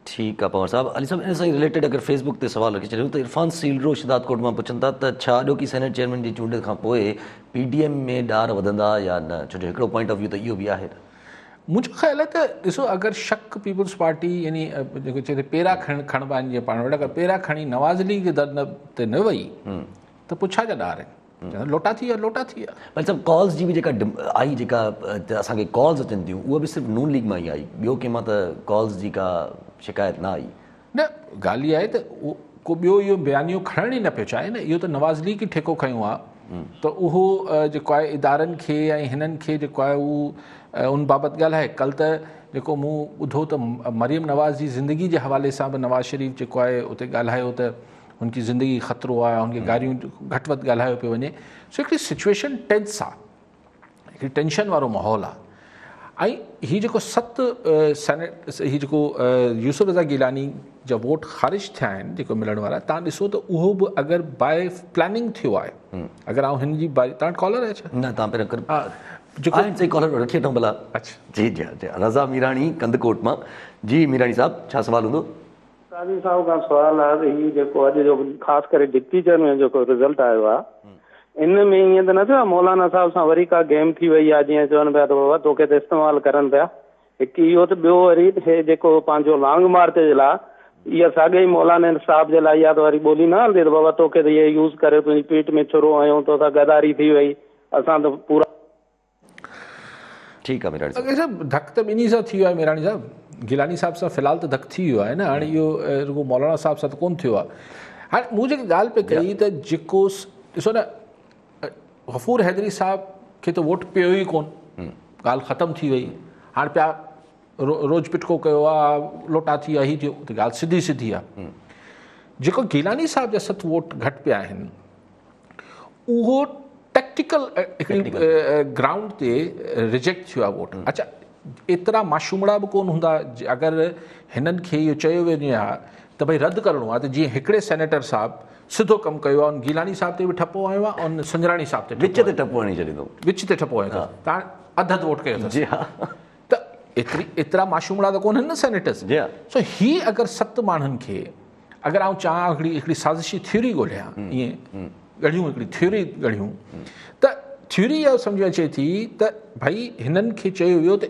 ठीकु आहे पंवर साहब। अली साहब, इन सां रिलेटेड अगरि फेसबुक ते सुवाल रखी छॾियूं त इरफान सीलरो शिदात कोट मां पुछनि था त छा अॼोकी सेनेट चेयरमैन जी चूंड खां पोइ पीडीएम में ॾार वधंदा या न? छो जो हिकिड़ो पॉइंट ऑफ व्यू त इहो बि आहे। मुंहिंजो ख़्यालु आहे त ॾिसो, अगरि शक पीपल्स पार्टी यानी जेको चए पेरा खणिबा आहिनि जीअं पाण वटि, अगरि पेरा खणी नवाज़ लीग जे दर ते न वई त पोइ छा जा ॾार आहिनि? लोटा थी विया, लोटा थी विया। पर सभु कॉल्स जी बि जेका आई, जेका असांखे कॉल्स अचनि थियूं, उहा बि सिर्फ़ु नून लीग मां ई आई, ॿियो कंहिं मां त कॉल्स जी का शिकायत न आई। न, ॻाल्हि इहा आहे त को ॿियो इहो बयानियो खणण ई न पियो चाहे न, इहो त नवाज़ लीग ई ठेको खयों आहे त उहो जेको आहे इदारनि खे ऐं हिननि खे जेको आहे उहो उन बाबति ॻाल्हाए। कल्ह त जेको मूं ॿुधो त मरियम नवाज़ जी ज़िंदगी जे हवाले सां बि नवाज़ शरीफ़ जेको आहे उते ॻाल्हायो त हुनजी ज़िंदगी ख़तरो आहे, हुनखे गारियूं घटि वधि ॻाल्हायो पियो वञे। सो हिकिड़ी सिचुएशन टेंस आहे, हिकिड़ी टेंशन वारो माहौल आहे। ऐं हीउ जेको 7 सेनेट, हीउ जेको यूसुफ रज़ा गिलानी जा वोट ख़ारिज थिया आहिनि जेको मिलण वारा, तव्हां ॾिसो त उहो बि अगरि बाय प्लानिंग थियो आहे, अगरि आउं हिन जी तव्हां कॉलर आहे छा? न, तव्हां पहिरियों हा, जेको सही कॉलर रखी वठूं भला। अच्छा जी जी जी, रज़ा मीराणी कंदकोट मां। जी मीराणी साहब, छा सुवाल हूंदो? काज़ी साहब खां सुवाल आहे त हीउ जेको अॼु जो ख़ासि करे डिप्टी चेयरमैन जेको रिज़ल्ट आयो आहे, इन में ईअं त न थियो आहे मौलाना साहिब सां वरी का गेम थी वई आहे, जीअं चवनि पिया त बाबा तोखे त इस्तेमालु करनि पिया? हिकु इहो त, ॿियो वरी हे जेको पंहिंजो लॉन्ग मार्च जे लाइ इहा साॻे ई मौलाना साहिब जे लाइ इहा त वरी ॿोली न हलंदी त बाबा तोखे त इहे यूज़ करे तुंहिंजी पीठ में छुरो आहियूं, तोसां गदारी थी वई, असां त पूरा। ठीकु आहे मीराणी साहब। अॻे साहब धक त ॿिन्ही सां थी वियो आहे मीराणी साहब, गिलानी साहब सां फ़िलहाल त धक थी वियो आहे न, हाणे इहो रुगो मौलाना साहब सां त कोन्ह थियो आहे। हाणे मूं जेकी ॻाल्हि पे कई त जेको ॾिसो न गफ़ूर हैदरी साहब खे त वोट पियो ई कोन, ॻाल्हि ख़तमु थी वई, हाणे पिया रोज़ पिटको कयो आहे, लोटा थी विया, हीअ थियो, त ॻाल्हि सिधी सिधी आहे। जेको गिलानी साहब जा 7 वोट घटि पिया आहिनि उहो टेक्टिकल हिकिड़ी ग्राउंड ते रिजेक्ट थियो आहे वोट। अच्छा एतिरा माशूमड़ा बि कोन हूंदा अगरि हिननि खे इहो चयो वञे हा त भई रद्द करिणो आहे, त जीअं हिकिड़े सेनेटर साहब सिधो कमु कयो आहे, गिलानी साहब ते बि ठपो आयो आहे ऐं संजराणी साहब ते विच ते ठपो हणी छॾींदो, विच ते ठपो आयो अथसि, तव्हां अधु वोट कयो अथसि। जी हा, त एतिरा माशूमड़ा त कोन आहिनि न सेनेटर्स। जी हा। सो हीअ अगरि 7 माण्हुनि खे अगरि आउं चाहियां हिकिड़ी साज़िशी थ्योरी ॻोल्हियां, ईअं ॻढ़ियूं हिकिड़ी थ्योरी ॻढ़ियूं, त थ्योरी इहा सम्झ में अचे थी त भई हिननि खे चयो वियो त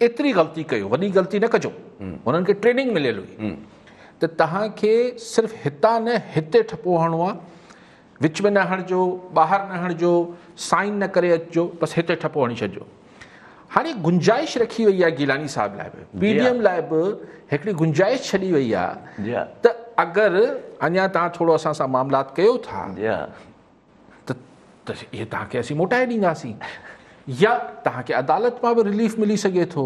एतिरी ग़लती कयो, वॾी ग़लती न कजो, हुननि खे ट्रेनिंग मिलियल हुई त तव्हांखे सिर्फ़ु हितां न हिते ठपो हणिणो आहे, विच में न हणिजो, ॿाहिरि न हणिजो, साइन न करे अचिजो, बसि हिते ठपो हणी छॾिजो। हाणे गुंजाइश रखी वई आहे गिलानी साहब लाइ बि, पीडीएम लाइ बि हिकिड़ी गुंजाइश छॾी वई आहे त अगरि अञा तव्हां थोरो असां सां मामलात कयो था त इहे तव्हांखे असीं मोटाए ॾींदासीं, या तव्हांखे अदालत मां बि रिलीफ मिली सघे थो,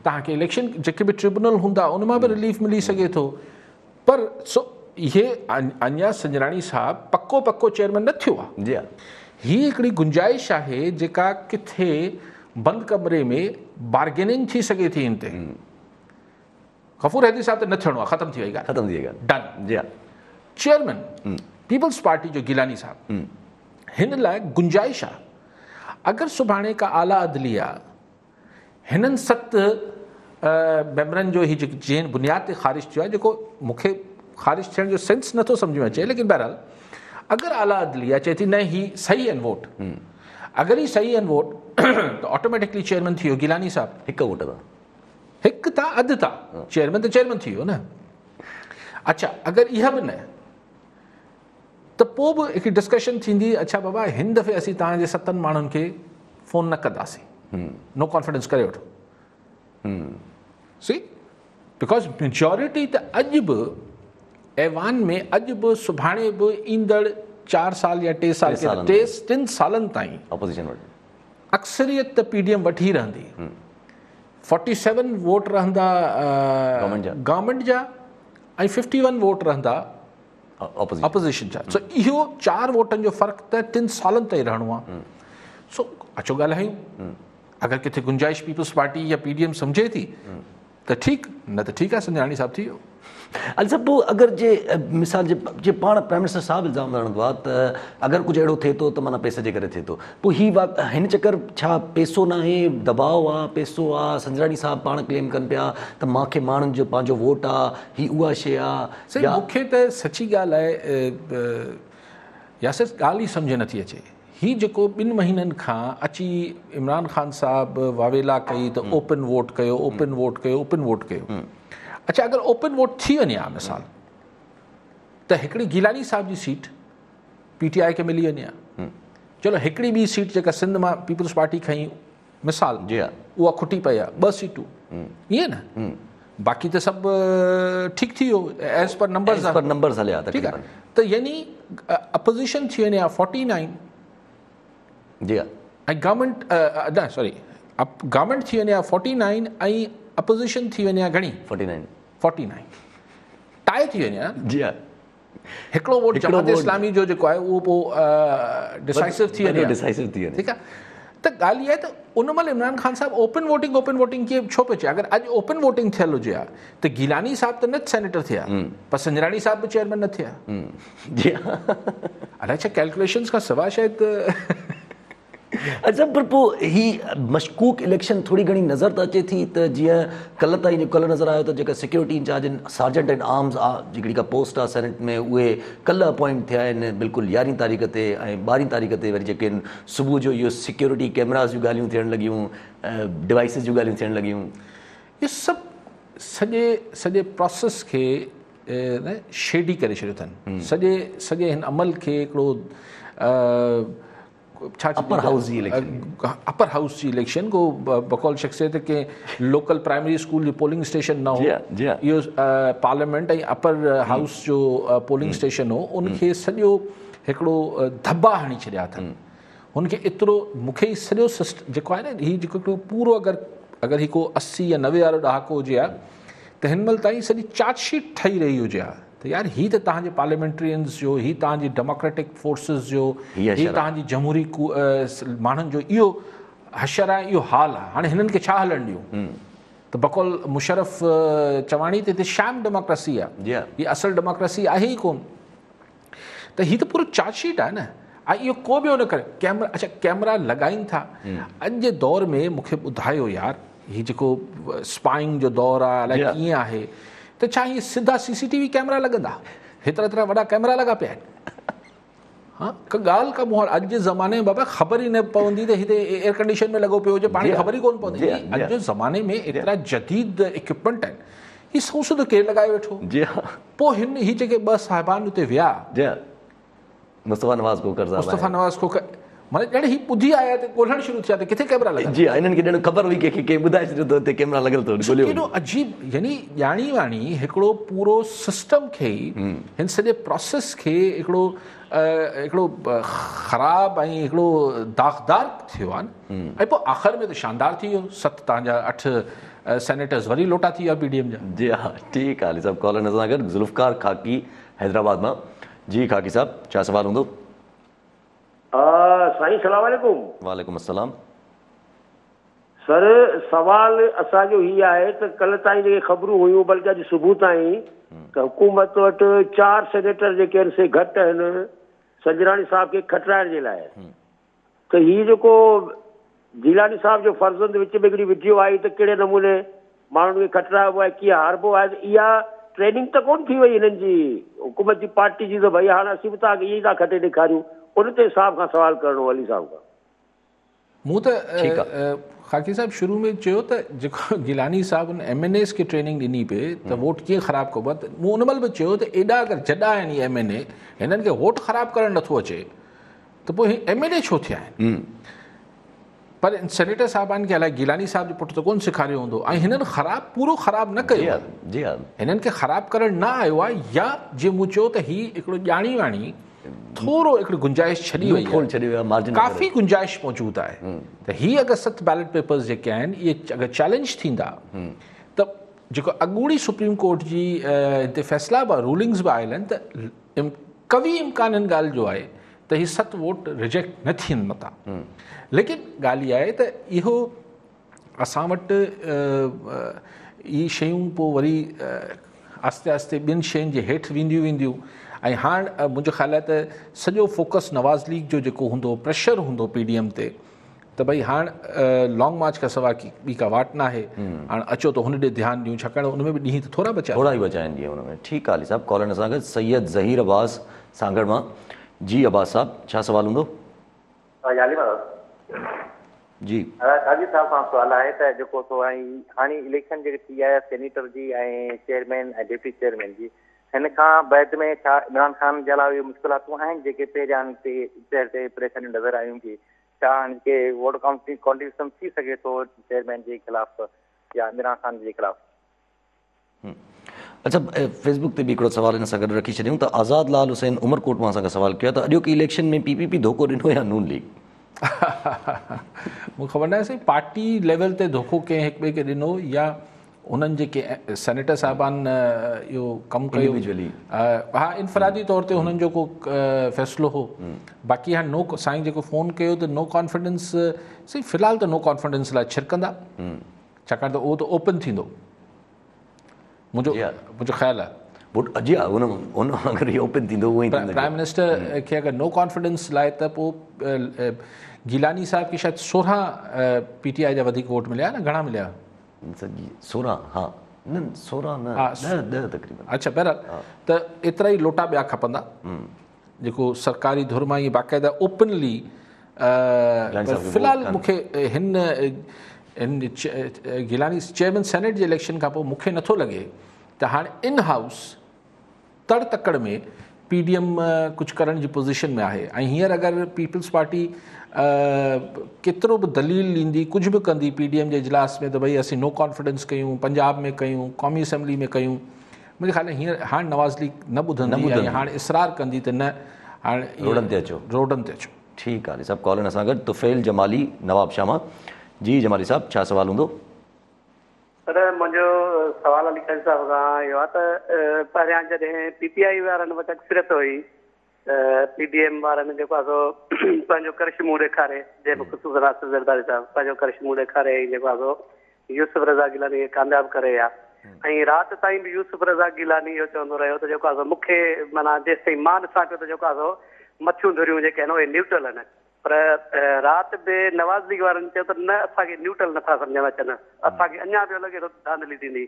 तव्हांखे इलेक्शन जेके बि ट्रिब्यूनल हूंदा उन मां बि रिलीफ मिली सघे थो। पर इहे अञा संजराणी साहब पको चेयरमैन न थियो आहे। हीअ हिकिड़ी गुंजाइश आहे जेका किथे बंदि कमरे में बार्गेनिंग थी सघे थी हिन ते। गफ़ूर हैदरी साहब त न थियणो आहे, ख़तमु थी वई ॻाल्हि, ख़तमु थी वई ॻाल्हि, डन। चेयरमैन पीपल्स पार्टी जो गिलानी साहब, हिन लाइ गुंजाइश आहे अगरि सुभाणे का आला अदलिया हिननि 7 मेंबरनि जो ही जंहिं बुनियाद ते ख़ारिज थियो आहे, जेको मूंखे ख़ारिज थियण जो सेंस नथो सम्झ में अचे, लेकिन बहरहाल अगरि आला अदलिया चए थी न ही सही आहिनि वोट, अगरि ही सही आहिनि वोट त ऑटोमेटिकली चेयरमैन थी वियो गिलानी साहब। हिकु वोट था, हिकु था अधु था, चेयरमैन त चेयरमैन थी वियो न। अच्छा अगरि इहा बि न त पोइ बि हिकिड़ी डिस्कशन थींदी, अच्छा बाबा हिन दफ़े असीं तव्हांजे 7 माण्हुनि खे फ़ोन न कंदासीं, नो कॉन्फिडेंस करे वठो, सी बिकॉज मेजॉरिटी त अॼु बि ऐवान में, अॼु बि सुभाणे बि ईंदड़ 4 साल या 3 साल 3 सालनि ताईं ऑपोजिशन वटि अक्सरियत त पीडीएम वठी रहंदी, 47 वोट रहंदा गवर्नमेंट जा ऐं 51 वोट रहंदा ऑपोजिशन जा। सो इहो 4 वोटनि जो फ़र्क़ु त 3 सालनि ताईं रहणो आहे। सो अचो ॻाल्हायूं, अगरि किथे गुंजाइश पीपल्स पार्टी या पीडीएम सम्झे थी त ठीकु, न त ठीकु आहे, संजराणी साहब थी वियो। अल साहब पोइ अगरि मिसाल जे पाण प्राइम मिनिस्टर साहब इल्ज़ाम लॻंदो आहे त अगरि कुझु अहिड़ो थिए थो त माना पैसे जे करे थिए थो, पोइ हिन चकर छा पैसो न आहे, दबाव आहे, पैसो आहे? संजराणी साहब पाण क्लेम कनि पिया त मूंखे माण्हुनि जो पंहिंजो वोट आहे, ही उहा शइ आहे। सही, मूंखे त सची ॻाल्हि आहे यासिर, ॻाल्हि ई सम्झ नथी अचे। ही जेको 2 महीननि खां अची इमरान ख़ान साहब वावेला कई त ओपन वोट कयो, ओपन वोट कयो, ओपन वोट कयो। अच्छा अगरि ओपन वोट थी वञे हा मिसाल, त हिकिड़ी गिलानी साहब जी सीट पीटीआई खे मिली वञे हा, चलो हिकिड़ी ॿी सीट जेका सिंध मां पीपल्स पार्टी खई मिसाल, उहा खुटी पई आहे, 2 सीटूं, ईअं न, बाक़ी त सभु ठीकु थी वियो एज़ पर नंबर्स हलिया। ठीकु आहे, त यानी अपोज़िशन थी वञे हा 49, जी हा, ऐं गवर्नमेंट न सॉरी गवर्नमेंट थी वञे हा 49 ऐं अपोज़िशन थी वञे हा घणी 49 टाई थी वञे हा। जी हा, हिकिड़ो वोट जमात इस्लामी जो जेको आहे उहो पोइ डिसाइसिव थी वञे, ठीकु आहे। त ॻाल्हि इहा आहे त उन महिल इमरान ख़ान साहब ओपन वोटिंग कीअं छो पियो चए? अगरि अॼु ओपन वोटिंग थियल हुजे हा त गिलानी साहब त न सेनेटर थिया, पर संजराणी साहब बि चेयरमैन न थिया। जी हा, अलाए छा कैलकुलेशन्स खां सवाइ शायदि। अच्छा पर पोइ ही मशकूक इलेक्शन थोरी घणी नज़र त अचे थी त जीअं कल्ह ताईं कल्ह नज़र आयो त जेका सिक्योरिटी इंचार्ज आहिनि, सार्जेंट एंड आर्म्स हिकिड़ी का पोस्ट आहे सेनेट में, उहे कल्ह अपॉइंट थिया आहिनि बिल्कुलु 11 तारीख़ ते, ऐं 12 तारीख़ ते वरी जेके सुबुह जो इहो सिक्योरिटी कैमरास जूं ॻाल्हियूं थियण लॻियूं, डिवाइसिस जूं ॻाल्हियूं थियण लॻियूं। इहे सभु सॼे प्रोसेस खे शेडी करे छॾियो अथनि, सॼे हिन अमल खे हिकिड़ो अपर हाउस जी इलेक्शन, अपर हाउस जी इलेक्शन को बकौल शख्सियत के लोकल प्राइमरी स्कूल जो पोलिंग स्टेशन न हो, इहो पार्लियामेंट ऐं अपर हाउस जो पोलिंग स्टेशन हो, उनखे सॼो हिकिड़ो धब्बा हणी छॾिया अथनि। हुनखे एतिरो मूंखे ई सॼो सिस्टम जेको आहे न, हीउ जेको हिकिड़ो पूरो अगरि ही को 80 या 90 वारो ॾहाको हुजे हा त हिन महिल ताईं सॼी चार्जशीट ठही रही हुजे हा त यार हीअ त तव्हांजे पार्लियामेंट्रियंस जो, हीअ तव्हांजी डेमोक्रेटिक फोर्सिस जो, हीअ तव्हांजी जमहूरी माण्हुनि जो इहो हशर आहे, इहो हाल आहे। हाणे हिननि खे छा हलणु ॾियूं? त बकौल मुशर्रफ चवाणी त हिते शैम डेमोक्रेसी आहे, हीअ असल डेमोक्रेसी आहे ई कोन। त हीअ त पूरो चार्जशीट आहे न। ऐं इहो को बि न करे कैमरा, अच्छा कैमरा लॻाइनि था। अॼु जे दौर में मूंखे ॿुधायो यार, हीअ जेको स्पाइंग जो दौरु आहे, अलाए कीअं आहे, त छा हीअ सिधा CCTV कैमरा लॻंदा? हेतिरा वॾा कैमरा लॻा पिया आहिनि। हाँ, का ॻाल्हि का मुंहुं अॼु जे ज़माने में बाबा ख़बर ई न पवंदी त हिते एयर कंडीशन में लॻो पियो हुजे, पाणी ख़बर ई कोन पवंदी। अॼु जे ज़माने में एतिरा जदीद इक्विपमेंट आहिनि, हीअ सौंसद केरु लॻाए वेठो? पोइ हिन हीअ जेके ॿ साहिबान उते विया, मुस्तफ़ा नवाज़ खोखर, माना ॼण ही ॿुधी आया त ॻोल्हणु शुरू थिया त किथे कैमरा लॻा। जी हिननि खे ॼण ख़बर हुई, कंहिंखे ॿुधाए छॾियो त हिते कैमरा लॻल अथव। केॾो अजीब, यानी ॼाणी वाणी हिकिड़ो पूरो सिस्टम खे ई, हिन सॼे प्रोसेस खे हिकिड़ो ख़राबु ऐं हिकिड़ो दाग़दार थियो आहे न। ऐं पोइ आख़िर में त शानदार थी वियो, 7 तव्हांजा 8 सेनेटर्स वरी लोटा थी विया PDM जा। जी हा, ठीकु आहे। साहब कॉलर सां गॾु ज़ुल्फ़कार खाकी हैदराबाद मां। जी खाकी साहब, छा सवाल हूंदो? साईं सलाम वालेकुम। वालेकुम अस्सलाम। सर सवाल असांजो हीअ आहे त कल्ह ताईं जेके ख़बरूं हुयूं, बल्कि अॼु सुबुह ताईं, त हुकूमत वटि 4 सेनेटर जेके आहिनि से घटि आहिनि संजराणी साहब खे खटराइण जे लाइ। त हीअ जेको जिलानी साहब जो फर्ज़ंद विच में हिकिड़ी वीडियो आई त कहिड़े नमूने माण्हुनि खे खटराइबो आहे, कीअं हारबो आहे, इहा ट्रेनिंग त कोन थी वई हिननि जी हुकूमत जी पार्टी जी, त भई हाणे असीं बि तव्हांखे इहे ई था खटे ॾेखारियूं। उन ते हिसाब खां सवाल करिणो अली साहब खां। मूं त खाकी साहब शुरू में चयो त जेको गिलानी साहब MNAs खे ट्रेनिंग ॾिनी पई त वोट कीअं ख़राबु कबो आहे, त मूं उन महिल बि चयो त एॾा अगरि जॾा आहिनि इहे MNA, हिननि खे वोट ख़राबु करणु नथो अचे त पोइ ही MNA छो थिया आहिनि? पर सेनेटर साहिबान खे अलाए गिलानी साहब जो पुटु त कोन सेखारियो हूंदो, ऐं हिननि पूरो ख़राबु न कयो आहे। हिननि खे ख़राबु करणु न आयो आहे, या जीअं मूं चयो त हीअ हिकिड़ो ॼाणी वाणी थोरो हिकिड़ी गुंजाइश छॾी वई आहे, काफ़ी गुंजाइश मौजूदु आहे। त हीअ अगरि 7 बैलेट पेपर्स जेके आहिनि इहे अगरि चैलेंज थींदा त जेको अॻूणी सुप्रीम कोर्ट जी हिते फ़ैसिला बि रूलिंग्स बि आयल आहिनि, त कवी इम्कान हिन ॻाल्हि जो आहे त हीअ 7 वोट रिजेक्ट न थियनि नथा। लेकिन ॻाल्हि इहा आहे त इहो असां वटि इहे शयूं पोइ वरी आस्ते आस्ते ॿियनि शयुनि जे हेठि वेंदियूं। ऐं हाणे मुंहिंजो ख़्यालु आहे त सॼो फोकस नवाज़ लीग जो जेको हूंदो, प्रेशर हूंदो PDM ते, त भई हाणे लॉन्ग मार्च खां सवाइ ॿी का वाट न आहे। हाणे अचो त हुन ॾे ध्यानु ॾियूं, छाकाणि हुन में बि ॾींहं त थोरा ई बचा आहिनि हुन में। ठीकु आहे अली साहब, कॉलर सां गॾु सैयद ज़हीर अब्बास सांगड़ मां। जी अब्बास साहब, छा सवाल हूंदो? जी काजी साहब खां सवाल आहे त जेको हाणे इलेक्शन जेकी थी आहे सेनेटर जी ऐं चेयरमैन ऐं डिप्टी चेयरमैन जी, हिन खां बैद में छा इमरान ख़ान जे अलावा इहे मुश्किलातूं आहिनि जेके पहिरियां ते परेशानियूं नज़र आयूं कि छा हिनखे वोट कॉन्ट्रीब्यूशन थी सघे थो चेयरमैन जे ख़िलाफ़ या इमरान ख़ान जे ख़िलाफ़? अच्छा, फेसबुक ते बि हिकिड़ो सवाल हिन सां गॾु रखी छॾियूं त आज़ाद लाल हुसैन उमरकोट मां असांखे सवाल कयो त अॼोकी इलेक्शन में PPP धोखो ॾिनो या नून लीग? मूंखे ख़बर न आहे साईं, पार्टी लेवल ते धोखो कंहिं हिक ॿिए खे ॾिनो या उन्हनि जेके सेनेटर साहिबान इहो कमु कयो, हा इनफरादी तौर ते हुननि जो को फ़ैसिलो हो। बाक़ी हाणे नो साईं जेको फ़ोन कयो त नो कॉन्फिडेंस, साईं फ़िलहालु त नो कॉन्फिडेंस लाइ छिरकंदा, छाकाणि त उहो त ओपन थींदो, मुंहिंजो ख़्यालु आहे। प्राइम मिनिस्टर खे अगरि नो कॉन्फिडेंस लाइ त पोइ गिलानी साहब खे शायदि 16 PTI जा वधीक वोट मिलिया न, घणा मिलिया? 16, हा न 16 न 10 तक़रीबन। अच्छा, बहरहाल त एतिरा ई लोटा ॿिया खपंदा जेको सरकारी धुर मां ईअं बाक़ाइदा ओपनली। फ़िलहालु मूंखे हिन गिलानी चेयरमैन सेनेट जे इलेक्शन खां पोइ मूंखे नथो लॻे त हाणे इन हाउस तड़ तकड़ में PDM कुझु करण जी पोज़ीशन में आहे ऐं हींअर अगरि पीपल्स पार्टी केतिरो बि दलील ॾींदी कुझु बि कंदी PDM जे इजलास में त भई असीं नो कॉन्फिडेंस कयूं, पंजाब में कयूं, क़ौमी असैम्बली में कयूं, मुंहिंजे ख़्याल में हींअर हाणे नवाज़ लीग न ॿुधंदी ऐं हाणे इसरार कंदी त न हाणे रोडनि ते अचो। ठीकु आहे सभु कॉल सां गॾु तुफ़ैल जमाली नवाब शामा। जी जमाली साहब छा सवाल हूंदो? सर मुंहिंजो सवाल अली ख़ान साहब खां इहो आहे त पहिरियां जॾहिं PPI वारनि वटि अक्सरियत हुई PDM वारनि जेको आहे सो पंहिंजो करिश्मो ॾेखारे जंहिं ख़ुशूस नासिर ज़रदारी साहब पंहिंजो करिश्मो ॾेखारे जेको आहे सो यूसुफ रज़ा गिलानी खे कामयाबु करे विया ऐं राति ताईं बि यूसुफ रज़ा गिलानी इहो चवंदो रहियो त जेको आहे सो मूंखे माना जेसि ताईं मां ॾिसां पियो त जेको आहे सो मथियूं धुरियूं जेके आहिनि उहे न्यूट्रल आहिनि, पर राति बि नवाज़ लीग वारनि चयो त न असांखे न्यूट्रल नथा सम्झ में अचनि, असांखे अञा पियो लॻे थो धांधली थींदी।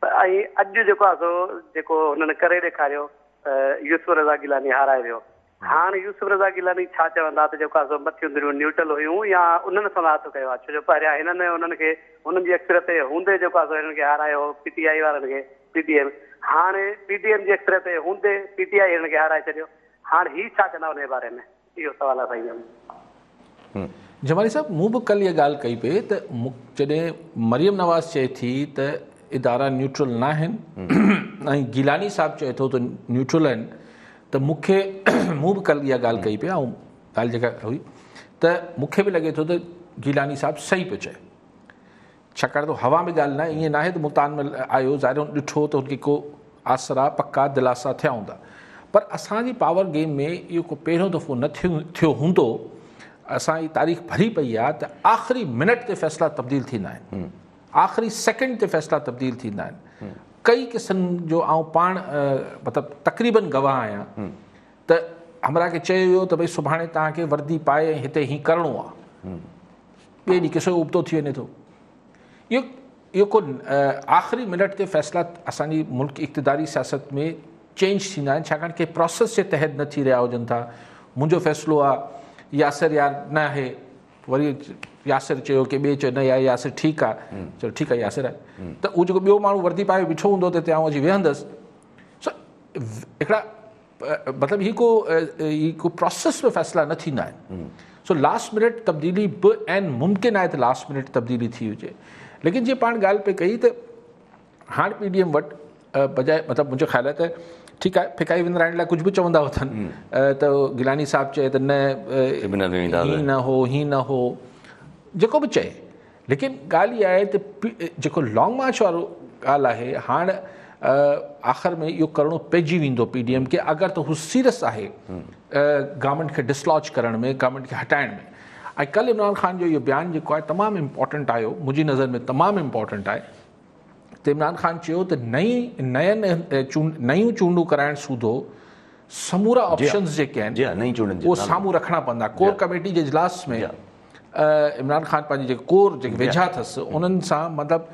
ऐं अॼु जेको आहे सो जेको हुननि करे ॾेखारियो यूसुफ रज़ा गिलानी हाराए वियो। हाणे यूसुफ रज़ा गिलानी छा चवंदा त जेको आहे सो मथियूं धुरियूं न्यूट्रल हुयूं या उन्हनि समाप्त कयो आहे? छो जो पहिरियां हिननि उन्हनि खे हुननि जी अक्सरियत हूंदे जेको आहे सो हिननि खे हारायो PTI वारनि खे PDM, हाणे PDM जी अक्सरियत हूंदे PTI हिननि खे हाराए छॾियो। हाणे ही छा कंदा उन जे बारे में? इहो सवाल आहे साईं। जमाली साहब मूं बि कल्ह इहा ॻाल्हि कई पई त जॾहिं मरियम नवाज़ चए थी त इदारा न्यूट्रल न आहिनि ऐं गिलानी साहब चए थो त न्यूट्रल आहिनि त मूंखे मूं बि कल्ह इहा ॻाल्हि कई पई ऐं ॻाल्हि जेका हुई त मूंखे बि लॻे थो त गिलानी साहब सही पियो चए, छाकाणि त हवा में ॻाल्हि न ईअं न आहे त मुल्तान में आयो ज़ाहिर ॾिठो त हुनखे को आसरा पका दिलासा थिया हूंदा, पर असांजी पावर गेम में इहो को पहिरियों दफ़ो न थियो हूंदो। असांजी तारीख़ भरी पई आहे त आख़िरी मिनट ते फ़ैसिला तब्दील थींदा आहिनि, आख़िरी सेकेंड ते फ़ैसिला तब्दील थींदा आहिनि। कई क़िस्म जो आउं पाण मतिलबु तक़रीबन गवाह आहियां त हमरा खे चयो वियो त भई सुभाणे तव्हांखे वर्दी पाए हिते हीअं करिणो आहे, ॿिए ॾींहुं किसो उबतो थी वञे थो। इहो को आख़िरी मिनट ते फ़ैसिला असांजी मुल्क इक़्तिदारी सियासत में चेंज थींदा आहिनि, छाकाणि के प्रोसेस जे तहत न थी रहिया हुजनि था। मुंहिंजो फ़ैसिलो आहे यासिर यार न आहे, वरी यासिर चयो की ॿिए चयो न यार यासिर ठीकु आहे, चलो ठीकु आहे यासिर आहे, त उहो जेको ॿियो माण्हू वर्दी पाए बीठो हूंदो त हिते आउं अची वेहंदुसि। सो हिकिड़ा मतिलबु ही को प्रोसेस में फ़ैसिला न थींदा आहिनि। सो लास्ट मिनट तब्दीली बि आहिनि, मुमकिन आहे त लास्ट मिनट तब्दीली थी हुजे, लेकिन जीअं पाण ॻाल्हि पे कई त हाणे PDM वटि बजाए मतिलबु मुंहिंजो ख़्यालु आहे त ठीकु आहे फिकाई विंदराइण लाइ कुझु बि चवंदा अथनि त गिलानी साहब चए त न हीअं न हो हीअं न हो जेको बि चए, लेकिन ॻाल्हि इहा आहे त जेको लॉन्ग मार्च वारो ॻाल्हि आहे हाणे आख़िर में इहो करिणो पइजी वेंदो PDM खे अगरि त हू सीरियस आहे गवर्नमेंट खे डिसलॉज करण में, गवर्नमेंट खे हटाइण में। ऐं कल्ह इमरान ख़ान जो इहो बयानु जेको आहे तमामु इम्पॉर्टेंट आयो, मुंहिंजी नज़र में तमामु इम्पॉर्टेंट आहे त इमरान ख़ान चयो त नयूं चूंडूं कराइण सूधो समूरा ऑप्शंस जेके आहिनि उहो साम्हूं रखणा पवंदा। कोर कमेटी जे इजलास में इमरान ख़ान पंहिंजी जेके कोर जेके वेझा अथसि उन्हनि सां मतिलबु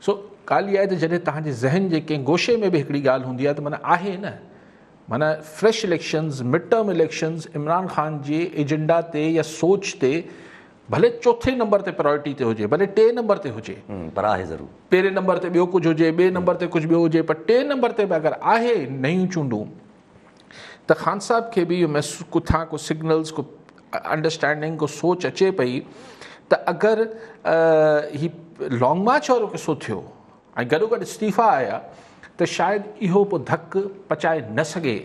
सो ॻाल्हि इहा आहे त जॾहिं तव्हांजे ज़हन जे कंहिं गोशे में बि हिकिड़ी ॻाल्हि हूंदी आहे त माना आहे न, माना fresh elections mid term elections Imran Khan जे एजेंडा ते या सोच ते भले चौथे नंबर ते प्रायोरिटी ते हुजे, भले 2 नंबर ते हुजे, पर आहे ज़रूरु पहिरें नंबर ते ॿियो कुझु हुजे, ॿिए नंबर ते कुझु ॿियो हुजे, पर 2 नंबर ते बि अगरि आहे नयूं चूंडूं त ख़ान साहब खे बि इहो महसूसु किथां को सिग्नल्स को अंडरस्टैंडिंग को सोच अचे पई त अगरि ही लॉन्ग मार्च वारो किसो थियो ऐं गॾोगॾु इस्तीफ़ा आया त शायदि इहो पोइ धक पचाए न सघे।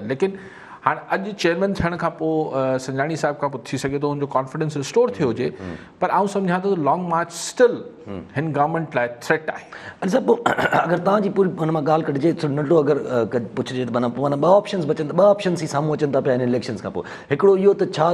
लेकिन हाणे अॼु चेयरमैन थियण खां पोइ संजानी साहिब खां पोइ थी सघे थो हुनजो कॉन्फिडेंस रिस्टोर थियो हुजे, पर आउं सम्झां थो त लॉन्ग मार्च स्टिल हिन गवर्नमेंट लाइ थ्रेट आहे। अच्छा पोइ अगरि तव्हांजी पूरी हुन मां ॻाल्हि कढिजे थोरो नंढो अगरि पुछिजे त माना पोइ माना 2 ऑप्शन्स बचनि, 2 ऑप्शन्स ई साम्हूं अचनि था पिया हिन इलेक्शन्स खां पोइ। हिकिड़ो इहो त छा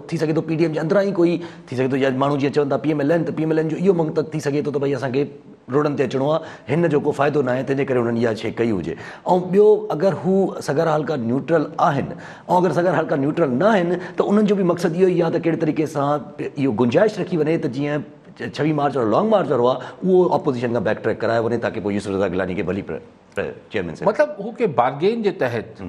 थी सघे थो PDM जे अंदरां ई कोई थी सघे थो या माण्हू जीअं चवनि था PMLN त PMLN जो इहो मंतक़ थी सघे थो त भई असांखे रोडनि ते अचिणो आहे, हिन जो को फ़ाइदो न आहे, तंहिंजे करे हुननि इहा शइ कई हुजे। ऐं ॿियो अगरि हू सगर हल्का न्यूट्रल आहिनि ऐं अगरि सगर हल्का न्यूट्रल न आहिनि त उन्हनि जो बि मक़सदु इहो ई आहे त कहिड़े तरीक़े सां इहो गुंजाइश रखी वञे त जीअं 26 मार्च वारो लॉन्ग मार्च वारो आहे उहो अपोजिशन खां बैक ट्रैक कराए वञे ताकी पोइ यूसुफ रज़ा गिलानी खे भली चेयरमैन से मतिलबु हू के बार्गेन जे तहत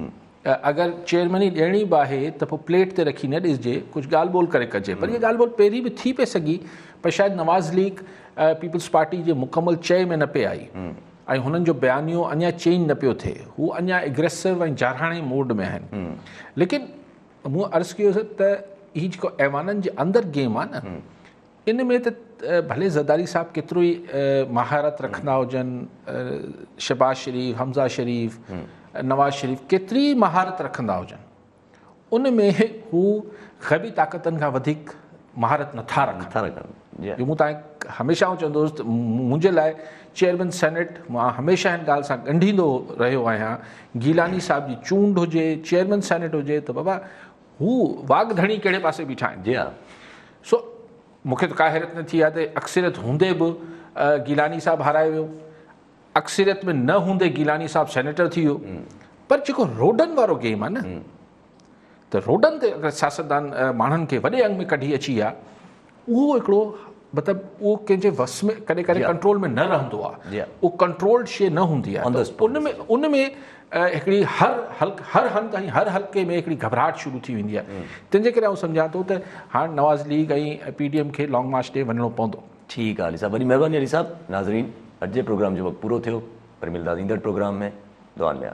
अगरि चेयरमैनी ॾियणी बि आहे त पोइ प्लेट ते रखी न ॾिसजे, कुझु ॻाल्हि ॿोल करे कजे। पर इहा ॻाल्हि ॿोल पहिरीं बि थी पई सघी, पर शायदि नवाज़ लीग पीपल्स पार्टी जे मुकमल चए में न पे आई ऐं हुननि जो बयानियो अञा चेंज न पियो थिए, हू अञा एग्रेसिव ऐं जारहाणे मोड में आहिनि। लेकिन मूं अर्ज़ु कयो त हीअ जेको ऐवाननि जे अंदरि गेम आहे न, इन में त भले ज़रदारी साहब केतिरो ई महारत रखंदा हुजनि, शहबाज शरीफ़, हमज़ा शरीफ़, नवाज़ शरीफ़ केतिरी महारत रखंदा हुजनि, उन में हू ग़ैबी ताक़तनि खां वधीक महारत नथा रखनि। मूं तव्हांखे हमेशह चवंदो हुउसि त मुंहिंजे लाइ चेयरमैन सेनेट, मां हमेशह हिन ॻाल्हि सां ॻंढींदो रहियो आहियां, गीलानी साहिब जी चूंड हुजे, चेयरमैन सेनेट हुजे, त बाबा हू वागधणी कहिड़े पासे बीठा आहिनि। सो मूंखे त का हैरत न थी आहे त अक्सरियत हूंदे बि गीलानी साहिबु हाराए वियो, अक्सरियत में न हूंदे गीलानी साहिबु सेनेटर थी वियो। पर जेको रोडनि वारो गेम आहे न, त रोडनि ते अगरि सियासतदान माण्हुनि खे वॾे अंग में कढी अची आहे, उहो हिकिड़ो मतिलबु उहो कंहिंजे वस में कॾहिं कॾहिं कंट्रोल में न रहंदो आहे, उहो कंट्रोल्ड शइ न हूंदी आहे। उन में हिकिड़ी हर हंध ऐं हर हल्के में हिकिड़ी घबराहट शुरू थी वेंदी आहे। तंहिंजे करे आउं सम्झां थो त हाणे नवाज़ लीग ऐं PDM खे लॉन्ग मार्च ते वञिणो पवंदो। ठीकु आहे अली साहब, वॾी महिरबानी अली साहब। नाज़रीन, अॼु जे प्रोग्राम जो वक़्तु पूरो थियो, पर मिलंदासीं ईंदड़ प्रोग्राम में। दुआनि में।